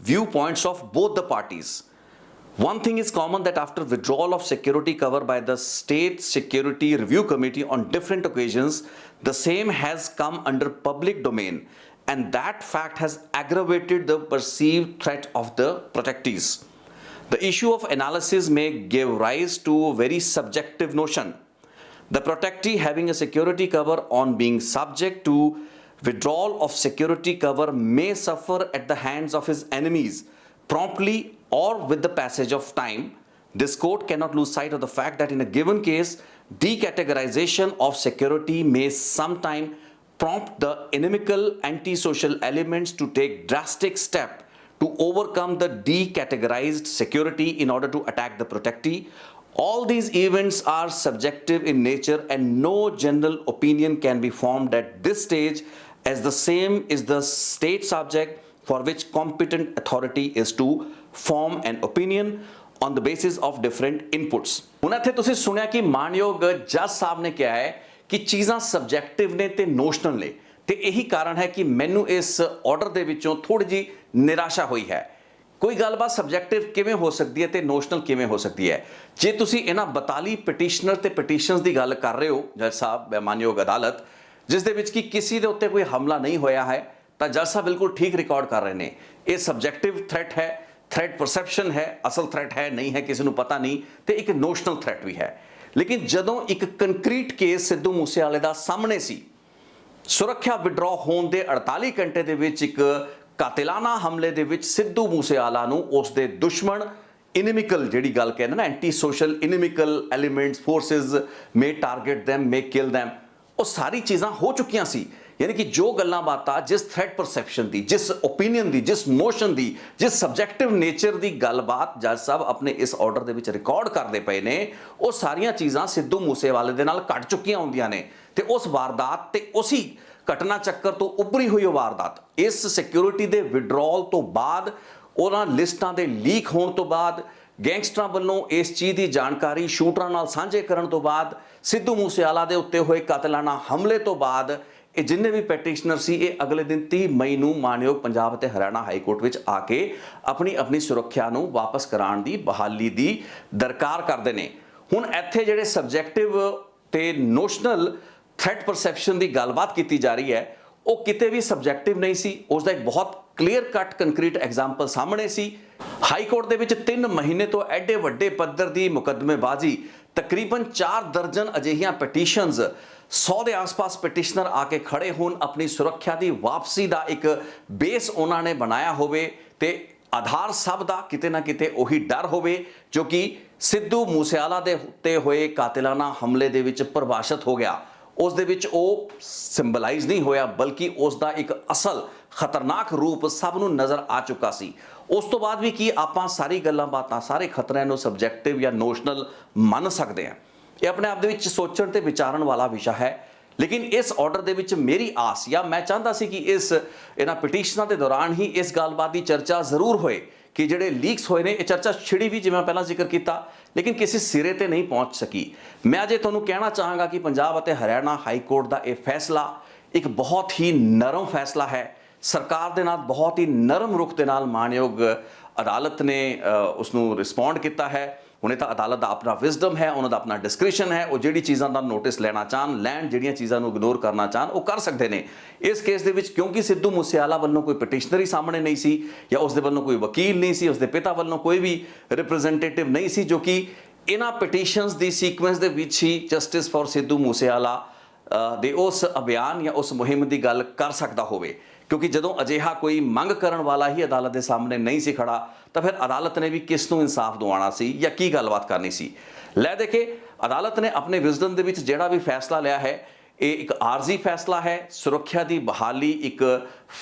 viewpoints of both the parties. One thing is common, that after withdrawal of security cover by the State Security Review Committee on different occasions, the same has come under public domain, and that fact has aggravated the perceived threat of the protectees. The issue of analysis may give rise to a very subjective notion. The protectee having a security cover on being subject to withdrawal of security cover may suffer at the hands of his enemies promptly or with the passage of time. This court cannot lose sight of the fact that in a given case, decategorization of security may sometime prompt the inimical antisocial elements to take drastic step to overcome the decategorized security in order to attack the protectee. All these events are subjective in nature and no general opinion can be formed at this stage, as the same is the state subject for which competent authority is to form an opinion on the basis of different inputs. ਹੁਣ ਇੱਥੇ ਤੁਸੀਂ ਸੁਣਿਆ ਕਿ ਮਾਨਯੋਗ ਜੱਜ ਸਾਹਿਬ ਨੇ ਕਿਹਾ ਹੈ ਕਿ ਚੀਜ਼ਾਂ ਸਬਜੈਕਟਿਵ ਨੇ ਤੇ ਨੋਸ਼ਨਲ ਨੇ, ਤੇ ਇਹੀ ਕਾਰਨ ਹੈ ਕਿ ਮੈਨੂੰ ਇਸ ਆਰਡਰ ਦੇ ਵਿੱਚੋਂ ਥੋੜੀ ਜੀ ਨਿਰਾਸ਼ਾ ਹੋਈ ਹੈ। ਕੋਈ ਗੱਲਬਾਤ ਸਬਜੈਕਟਿਵ ਕਿਵੇਂ ਹੋ ਸਕਦੀ ਹੈ ਤੇ ਨੋਸ਼ਨਲ ਕਿਵੇਂ ਹੋ ਸਕਦੀ ਹੈ? ਜੇ ਤੁਸੀਂ ਇਹਨਾਂ 42 ਪਟੀਸ਼ਨਰ ਤੇ ਪਟੀਸ਼ਨਸ ਦੀ ਗੱਲ ਕਰ ਰਹੇ ਹੋ ਜੱਜ ਸਾਹਿਬ, ਮਾਨਯੋਗ ਅਦਾਲਤ, ਜਿਸ ਦੇ ਵਿੱਚ ਕਿ ਕਿਸੇ ਦੇ ਉੱਤੇ ਕੋਈ ਹਮਲਾ ਨਹੀਂ ਹੋਇਆ ਹੈ, ਤਾਂ ਜੱਜ ਸਾਹਿਬ ਬਿਲਕੁਲ ਠੀਕ ਰਿਕਾਰਡ ਕਰ ਰਹੇ ਨੇ। ਇਹ ਸਬਜੈਕਟਿਵ ਥ੍ਰੈਟ ਹੈ, ਥ੍ਰੈਟ ਪਰਸੈਪਸ਼ਨ ਹੈ, ਅਸਲ ਥ੍ਰੈਟ ਹੈ ਨਹੀਂ ਹੈ ਕਿਸੇ ਨੂੰ ਪਤਾ ਨਹੀਂ, ਤੇ ਇੱਕ ਨੋਸ਼ਨਲ ਥ੍ਰੈਟ ਵੀ ਹੈ। ਲੇਕਿਨ ਜਦੋਂ ਇੱਕ ਕੰਕਰੀਟ ਕੇਸ ਸਿੱਧੂ ਮੂਸੇਵਾਲੇ ਦਾ ਸਾਹਮਣੇ ਸੀ, ਸੁਰੱਖਿਆ ਵਿਡਰਾਅ ਹੋਣ ਦੇ 48 ਘੰਟੇ ਦੇ ਵਿੱਚ ਇੱਕ ਕਾਤਿਲਾਨਾ ਹਮਲੇ ਦੇ ਵਿੱਚ ਸਿੱਧੂ ਮੂਸੇਵਾਲਾ ਨੂੰ ਉਸ ਦੇ ਦੁਸ਼ਮਣ ਇਨਿਮੀਕਲ, ਜਿਹੜੀ ਗੱਲ ਕਹਿੰਦੇ ਨਾ ਐਂਟੀ ਸੋਸ਼ਲ ਇਨਿਮੀਕਲ ਐਲੀਮੈਂਟਸ ਫੋਰਸਿਸ ਮੇ ਟਾਰਗੇਟ them, ਮੇ ਕਿਲ them, ਉਹ ਸਾਰੀ ਚੀਜ਼ਾਂ ਹੋ ਚੁੱਕੀਆਂ ਸੀ। ਯਾਨੀ ਕਿ ਜੋ ਗੱਲਾਂ ਬਾਤਾਂ ਜਿਸ ਥ੍ਰੈਟ ਪਰਸੈਪਸ਼ਨ ਦੀ, ਜਿਸ ਓਪੀਨੀਅਨ ਦੀ, ਜਿਸ ਨੋਸ਼ਨ ਦੀ, ਜਿਸ ਸਬਜੈਕਟਿਵ ਨੇਚਰ ਦੀ ਗੱਲਬਾਤ ਜੱਜ ਸਾਹਿਬ ਆਪਣੇ ਇਸ ਆਰਡਰ ਦੇ ਵਿੱਚ ਰਿਕਾਰਡ ਕਰਦੇ ਪਏ ਨੇ, ਉਹ ਸਾਰੀਆਂ ਚੀਜ਼ਾਂ ਸਿੱਧੂ ਮੂਸੇਵਾਲੇ ਦੇ ਨਾਲ ਘਟ ਚੁੱਕੀਆਂ ਹੁੰਦੀਆਂ ਨੇ। ਤੇ ਉਸ ਵਾਰਦਾਤ ਤੇ ਉਸੇ ਘਟਨਾ ਚੱਕਰ ਤੋਂ ਉੱਭਰੀ ਹੋਈ ਉਹ ਵਾਰਦਾਤ, ਇਸ ਸਿਕਿਉਰਿਟੀ ਦੇ ਵਿਡਰਾਅਲ ਤੋਂ ਬਾਅਦ, ਉਹਨਾਂ ਲਿਸਟਾਂ ਦੇ ਲੀਕ ਹੋਣ ਤੋਂ ਬਾਅਦ, ਗੈਂਗਸਟਰਾਂ ਵੱਲੋਂ ਇਸ ਚੀਜ਼ ਦੀ ਜਾਣਕਾਰੀ ਸ਼ੂਟਰਾਂ ਨਾਲ ਸਾਂਝੇ ਕਰਨ ਤੋਂ ਬਾਅਦ, ਸਿੱਧੂ ਮੂਸੇਵਾਲਾ ਦੇ ਉੱਤੇ ਹੋਏ ਕਾਤਲਾਨਾ ਹਮਲੇ ਤੋਂ ਬਾਅਦ, ਇਹ ਜਿੰਨੇ ਵੀ ਪੈਟੀਸ਼ਨਰ ਸੀ ਇਹ ਅਗਲੇ ਦਿਨ 30 ਮਈ ਨੂੰ ਮਾਨਯੋਗ ਪੰਜਾਬ ਅਤੇ ਹਰਿਆਣਾ ਹਾਈ ਕੋਰਟ ਵਿੱਚ ਆ ਕੇ ਆਪਣੀ ਸੁਰੱਖਿਆ ਨੂੰ ਵਾਪਸ ਕਰਾਉਣ ਦੀ ਬਹਾਲੀ ਦੀ ਦਰਕਾਰ ਕਰਦੇ ਨੇ। ਹੁਣ ਇੱਥੇ ਜਿਹੜੇ ਸਬਜੈਕਟਿਵ ਤੇ ਨੋਸ਼ਨਲ ਥ੍ਰੈਟ ਪਰਸੈਪਸ਼ਨ ਦੀ ਗੱਲਬਾਤ ਕੀਤੀ ਜਾ ਰਹੀ ਹੈ, ਉਹ ਕਿਤੇ ਵੀ ਸਬਜੈਕਟਿਵ ਨਹੀਂ ਸੀ। ਉਸ ਦਾ ਇੱਕ ਬਹੁਤ ਕਲੀਅਰ ਕੱਟ ਕੰਕਰੀਟ ਐਗਜ਼ਾਮਪਲ ਸਾਹਮਣੇ ਸੀ। ਹਾਈ ਕੋਰਟ ਦੇ ਵਿੱਚ 3 ਮਹੀਨੇ ਤੋਂ ਐਡੇ ਵੱਡੇ ਪੱਧਰ ਦੀ ਮੁਕੱਦਮੇਬਾਜ਼ੀ, ਤਕਰੀਬਨ 4 ਦਰਜਨ ਅਜਿਹੀਆਂ ਪਟੀਸ਼ਨਸ, 100 ਦੇ ਆਸ-ਪਾਸ ਪਟੀਸ਼ਨਰ ਆ ਕੇ ਖੜੇ ਹੋਣ, ਆਪਣੀ ਸੁਰੱਖਿਆ ਦੀ ਵਾਪਸੀ ਦਾ ਇੱਕ ਬੇਸ ਉਹਨਾਂ ਨੇ ਬਣਾਇਆ ਹੋਵੇ ਤੇ ਆਧਾਰ ਸਭ ਦਾ ਕਿਤੇ ਨਾ ਕਿਤੇ ਉਹੀ ਡਰ ਹੋਵੇ ਜੋ ਕਿ ਸਿੱਧੂ ਮੂਸੇਵਾਲਾ ਦੇ ਉੱਤੇ ਹੋਏ ਕਾਤਿਲਾਨਾ ਹਮਲੇ ਦੇ ਵਿੱਚ ਪਰਿਭਾਸ਼ਿਤ ਹੋ ਗਿਆ। ਉਸ ਦੇ ਵਿੱਚ ਉਹ ਸਿੰਬਲਾਈਜ਼ ਨਹੀਂ ਹੋਇਆ, ਬਲਕਿ ਉਸ ਦਾ ਇੱਕ ਅਸਲ ਖਤਰਨਾਕ ਰੂਪ ਸਭ ਨੂੰ ਨਜ਼ਰ ਆ ਚੁੱਕਾ ਸੀ। ਉਸ ਤੋਂ ਬਾਅਦ ਵੀ ਕੀ ਆਪਾਂ ਸਾਰੀ ਗੱਲਾਂ ਬਾਤਾਂ, ਸਾਰੇ ਖਤਰਿਆਂ ਨੂੰ ਸਬਜੈਕਟਿਵ ਜਾਂ ਨੋਸ਼ਨਲ ਮੰਨ ਸਕਦੇ ਹਾਂ? ਇਹ ਆਪਣੇ ਆਪ ਦੇ ਵਿੱਚ ਸੋਚਣ ਤੇ ਵਿਚਾਰਨ ਵਾਲਾ ਵਿਸ਼ਾ ਹੈ। ਲੇਕਿਨ ਇਸ ਆਰਡਰ ਦੇ ਵਿੱਚ ਮੇਰੀ ਆਸ, ਜਾਂ ਮੈਂ ਚਾਹੁੰਦਾ ਸੀ ਕਿ ਇਹਨਾਂ ਪਟੀਸ਼ਨਾਂ ਦੇ ਦੌਰਾਨ ਹੀ ਇਸ ਗੱਲਬਾਤ ਦੀ ਚਰਚਾ ਜ਼ਰੂਰ ਹੋਏ ਕਿ ਜਿਹੜੇ ਲੀਕਸ ਹੋਏ ਨੇ, ਇਹ ਚਰਚਾ ਛਿੜੀ ਵੀ, ਜਿਵੇਂ ਪਹਿਲਾਂ ਜ਼ਿਕਰ ਕੀਤਾ, ਲੇਕਿਨ ਕਿਸੇ ਸਿਰੇ ਤੇ ਨਹੀਂ ਪਹੁੰਚ ਸਕੀ। ਮੈਂ ਅਜੇ ਤੁਹਾਨੂੰ ਕਹਿਣਾ ਚਾਹਾਂਗਾ ਕਿ ਪੰਜਾਬ ਅਤੇ ਹਰਿਆਣਾ ਹਾਈ ਕੋਰਟ ਦਾ ਇਹ ਫੈਸਲਾ ਇੱਕ ਬਹੁਤ ਹੀ ਨਰਮ ਫੈਸਲਾ ਹੈ। ਸਰਕਾਰ ਦੇ ਨਾਲ ਬਹੁਤ ਹੀ ਨਰਮ ਰੁਖ ਦੇ ਨਾਲ ਮਾਨਯੋਗ ਅਦਾਲਤ ਨੇ ਉਸ ਨੂੰ ਰਿਸਪੌਂਡ ਕੀਤਾ ਹੈ। ਹੁਣੇ ਤਾਂ ਅਦਾਲਤ ਦਾ ਆਪਣਾ ਵਿਜ਼ਡਮ ਹੈ, ਉਹਨਾਂ ਦਾ ਆਪਣਾ ਡਿਸਕ੍ਰਿਸ਼ਨ ਹੈ, ਉਹ ਜਿਹੜੀ ਚੀਜ਼ਾਂ ਦਾ ਨੋਟਿਸ ਲੈਣਾ ਚਾਹਣ ਲੈਣ, ਜਿਹੜੀਆਂ ਚੀਜ਼ਾਂ ਨੂੰ ਇਗਨੋਰ ਕਰਨਾ ਚਾਹਣ ਉਹ ਕਰ ਸਕਦੇ ਨੇ। ਇਸ ਕੇਸ ਦੇ ਵਿੱਚ ਕਿਉਂਕਿ ਸਿੱਧੂ ਮੂਸੇਵਾਲਾ ਵੱਲੋਂ ਕੋਈ ਪਟੀਸ਼ਨਰੀ ਸਾਹਮਣੇ ਨਹੀਂ ਸੀ ਜਾਂ ਉਸ ਦੇ ਵੱਲੋਂ ਕੋਈ ਵਕੀਲ ਨਹੀਂ ਸੀ, ਉਸ ਦੇ ਪਿਤਾ ਵੱਲੋਂ ਕੋਈ ਵੀ ਰਿਪਰੈਜ਼ੈਂਟੇਟਿਵ ਨਹੀਂ ਸੀ ਜੋ ਕਿ ਇਹਨਾਂ ਪਟੀਸ਼ਨਸ ਦੀ ਸੀਕੁਐਂਸ ਦੇ ਵਿੱਚ ਹੀ ਜਸਟਿਸ ਫॉर ਸਿੱਧੂ ਮੂਸੇਵਾਲਾ ਦੇ ਉਸ ਅਭਿਆਨ ਜਾਂ ਉਸ ਮੁਹਿੰਮ ਦੀ ਗੱਲ ਕਰ ਸਕਦਾ ਹੋਵੇ। ਕਿਉਂਕਿ ਜਦੋਂ ਅਜਿਹਾ ਕੋਈ ਮੰਗ ਕਰਨ ਵਾਲਾ ਹੀ ਅਦਾਲਤ ਦੇ ਸਾਹਮਣੇ ਨਹੀਂ ਸੀ ਖੜਾ ਤਾਂ ਫਿਰ ਅਦਾਲਤ ਨੇ ਵੀ ਕਿਸ ਨੂੰ ਇਨਸਾਫ ਦਿਵਾਉਣਾ ਸੀ ਜਾਂ ਕੀ ਗੱਲਬਾਤ ਕਰਨੀ ਸੀ। ਲੈ ਦੇਖੇ, ਅਦਾਲਤ ਨੇ ਆਪਣੇ ਵਿਜ਼ਡਮ ਦੇ ਵਿੱਚ ਜਿਹੜਾ ਵੀ ਫੈਸਲਾ ਲਿਆ ਹੈ ਇਹ ਇੱਕ ਆਰਜ਼ੀ ਫੈਸਲਾ ਹੈ। ਸੁਰੱਖਿਆ ਦੀ ਬਹਾਲੀ ਇੱਕ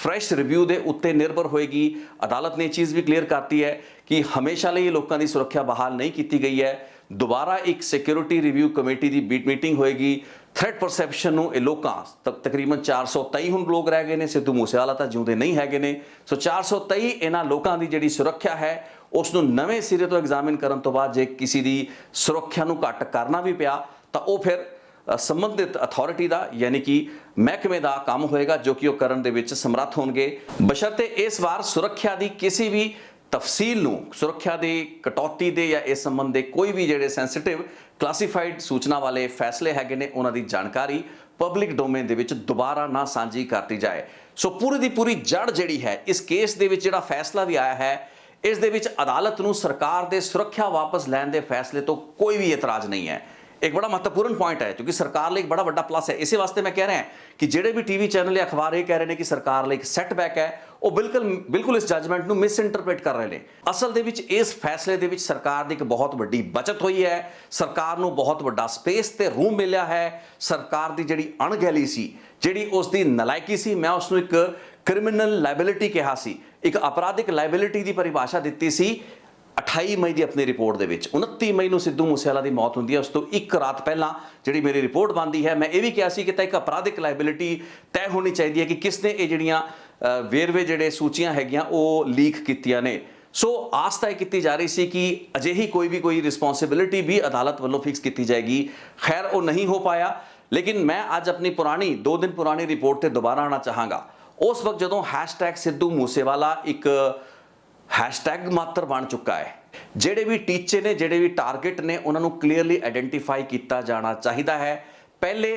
ਫਰੈਸ਼ ਰਿਵਿਊ ਦੇ ਉੱਤੇ ਨਿਰਭਰ ਹੋਏਗੀ। ਅਦਾਲਤ ਨੇ ਇਹ ਚੀਜ਼ ਵੀ ਕਲੀਅਰ ਕਰਤੀ ਹੈ ਕਿ ਹਮੇਸ਼ਾ ਲਈ ਲੋਕਾਂ ਦੀ ਸੁਰੱਖਿਆ ਬਹਾਲ ਨਹੀਂ ਕੀਤੀ ਗਈ ਹੈ। ਦੁਬਾਰਾ ਇੱਕ ਸਿਕਿਉਰਿਟੀ ਰਿਵਿਊ ਕਮੇਟੀ ਦੀ ਮੀਟਿੰਗ ਹੋਏਗੀ। ਥ੍ਰੈਟ ਪਰਸੈਪਸ਼ਨ ਨੂੰ ਇਹ ਲੋਕਾਂ ਤਕਰੀਬਨ 423 ਹੁਣ ਲੋਕ ਰਹਿ ਗਏ ਨੇ, ਸਿੱਧੂ ਮੂਸੇਵਾਲਾ ਤਾਂ ਜਿਉਂਦੇ ਨਹੀਂ ਹੈਗੇ ਨੇ। ਸੋ 423 ਇਹਨਾਂ ਲੋਕਾਂ ਦੀ ਜਿਹੜੀ ਸੁਰੱਖਿਆ ਹੈ ਉਸ ਨੂੰ ਨਵੇਂ ਸਿਰੇ ਤੋਂ ਐਗਜ਼ਾਮਿਨ ਕਰਨ ਤੋਂ ਬਾਅਦ ਜੇ ਕਿਸੇ ਦੀ ਸੁਰੱਖਿਆ ਨੂੰ ਘੱਟ ਕਰਨਾ ਵੀ ਪਿਆ ਤਾਂ ਉਹ ਫਿਰ ਸੰਬੰਧਿਤ ਅਥਾਰਟੀ ਦਾ ਯਾਨੀ ਕਿ ਮਹਿਕਮੇ ਦਾ ਕੰਮ ਹੋਏਗਾ ਜੋ ਕਿ ਉਹ ਕਰਨ ਦੇ ਵਿੱਚ ਸਮਰੱਥ ਹੋਣਗੇ। ਬਸ਼ਰਤੇ ਇਸ ਵਾਰ ਸੁਰੱਖਿਆ ਦੀ ਕਿਸੇ ਵੀ ਤਫਸੀਲ ਨੂੰ, ਸੁਰੱਖਿਆ ਦੇ ਕਟੌਤੀ ਦੇ ਜਾਂ ਇਸ ਸੰਬੰਧ ਦੇ ਕੋਈ ਵੀ ਜਿਹੜੇ ਸੈਂਸਿਟਿਵ ਕਲਾਸੀਫਾਈਡ ਸੂਚਨਾ ਵਾਲੇ ਫੈਸਲੇ ਹੈਗੇ ਨੇ ਉਹਨਾਂ ਦੀ ਜਾਣਕਾਰੀ ਪਬਲਿਕ ਡੋਮੇਨ ਦੇ ਵਿੱਚ ਦੁਬਾਰਾ ਨਾ ਸਾਂਝੀ ਕਰਤੀ ਜਾਏ। ਸੋ ਪੂਰੀ ਦੀ ਪੂਰੀ ਜੜ ਜਿਹੜੀ ਹੈ ਇਸ ਕੇਸ ਦੇ ਵਿੱਚ ਜਿਹੜਾ ਫੈਸਲਾ ਵੀ ਆਇਆ ਹੈ ਇਸ ਦੇ ਵਿੱਚ ਅਦਾਲਤ ਨੂੰ ਸਰਕਾਰ ਦੇ ਸੁਰੱਖਿਆ ਵਾਪਸ ਲੈਣ ਦੇ ਫੈਸਲੇ ਤੋਂ ਕੋਈ ਵੀ ਇਤਰਾਜ਼ ਨਹੀਂ ਹੈ। एक बड़ा महत्वपूर्ण पॉइंट है क्योंकि सरकार लिए एक बड़ा बड़ा प्लस है। इसी वास्ते मैं कह रहा है कि जेडे भी टीवी चैनल या अखबार ये कह रहे हैं कि सरकार लिए एक सैटबैक है वो बिल्कुल इस जजमेंट ਨੂੰ ਮਿਸਇੰਟਰਪ੍ਰੀਟ ਕਰ ਰਹੇ ਨੇ। ਅਸਲ ਦੇ ਵਿੱਚ ਇਸ ਫੈਸਲੇ ਦੇ ਵਿੱਚ ਸਰਕਾਰ ਦੀ ਇੱਕ ਬਹੁਤ ਵੱਡੀ ਬਚਤ ਹੋਈ ਹੈ। ਸਰਕਾਰ ਨੂੰ ਬਹੁਤ ਵੱਡਾ ਸਪੇਸ ਤੇ ਰੂਮ ਮਿਲਿਆ ਹੈ। ਸਰਕਾਰ ਦੀ ਜਿਹੜੀ ਅਣਗਹਿਲੀ ਸੀ, ਜਿਹੜੀ ਉਸ ਦੀ ਨਲਾਇਕੀ ਸੀ, ਮੈਂ ਉਸ ਨੂੰ ਇੱਕ ਕ੍ਰਿਮੀਨਲ ਲਾਇਬਿਲਿਟੀ ਕਿਹਾ ਸੀ, ਇੱਕ ਅਪਰਾਧਿਕ ਲਾਇਬਿਲਿਟੀ ਦੀ ਪਰਿਭਾਸ਼ਾ ਦਿੱਤੀ ਸੀ 28 ਮਈ ਦੀ ਆਪਣੀ ਰਿਪੋਰਟ ਦੇ ਵਿੱਚ। 29 ਮਈ ਨੂੰ ਸਿੱਧੂ ਮੂਸੇਵਾਲਾ ਦੀ ਮੌਤ ਹੁੰਦੀ ਹੈ, ਉਸ ਤੋਂ ਇੱਕ ਰਾਤ ਪਹਿਲਾਂ ਜਿਹੜੀ ਮੇਰੀ ਰਿਪੋਰਟ ਬਣਦੀ ਹੈ ਮੈਂ ਇਹ ਵੀ ਕਿਹਾ ਸੀ ਕਿ ਤਾਂ ਇੱਕ ਅਪਰਾਧਿਕ ਲਾਇਬਿਲਿਟੀ ਤੈਅ ਹੋਣੀ ਚਾਹੀਦੀ ਹੈ ਕਿ ਕਿਸ ਨੇ ਇਹ ਜਿਹੜੀਆਂ ਵੇਰਵੇ ਜਿਹੜੇ ਸੂਚੀਆਂ ਹੈਗੀਆਂ ਉਹ ਲੀਕ ਕੀਤੀਆਂ ਨੇ। ਸੋ ਆਸ ਤਾਂ ਇਹ ਕੀਤੀ ਜਾ ਰਹੀ ਸੀ ਕਿ ਅਜਿਹੀ ਕੋਈ ਰਿਸਪੌਂਸਿਬਿਲਿਟੀ ਵੀ ਅਦਾਲਤ ਵੱਲੋਂ ਫਿਕਸ ਕੀਤੀ ਜਾਏਗੀ। ਖੈਰ ਉਹ ਨਹੀਂ ਹੋ ਪਾਇਆ। ਲੇਕਿਨ ਮੈਂ ਅੱਜ ਆਪਣੀ ਪੁਰਾਣੀ 2 ਦਿਨ ਪੁਰਾਣੀ ਰਿਪੋਰਟ ਤੇ ਦੁਬਾਰਾ ਆਉਣਾ ਚਾਹਾਂਗਾ। ਉਸ ਵਕਤ ਜਦੋਂ #ਸਿੱਧੂ ਮੂਸੇਵਾਲਾ ਇੱਕ हैशटैग मात्र बन चुका है, ਜਿਹੜੇ ਵੀ ਟੀਚੇ ਨੇ, ਜਿਹੜੇ ਵੀ ਟਾਰਗੇਟ ਨੇ ਉਹਨਾਂ ਨੂੰ ਕਲੀਅਰਲੀ ਆਇਡੈਂਟੀਫਾਈ ਕੀਤਾ ਜਾਣਾ ਚਾਹੀਦਾ ਹੈ। ਪਹਿਲੇ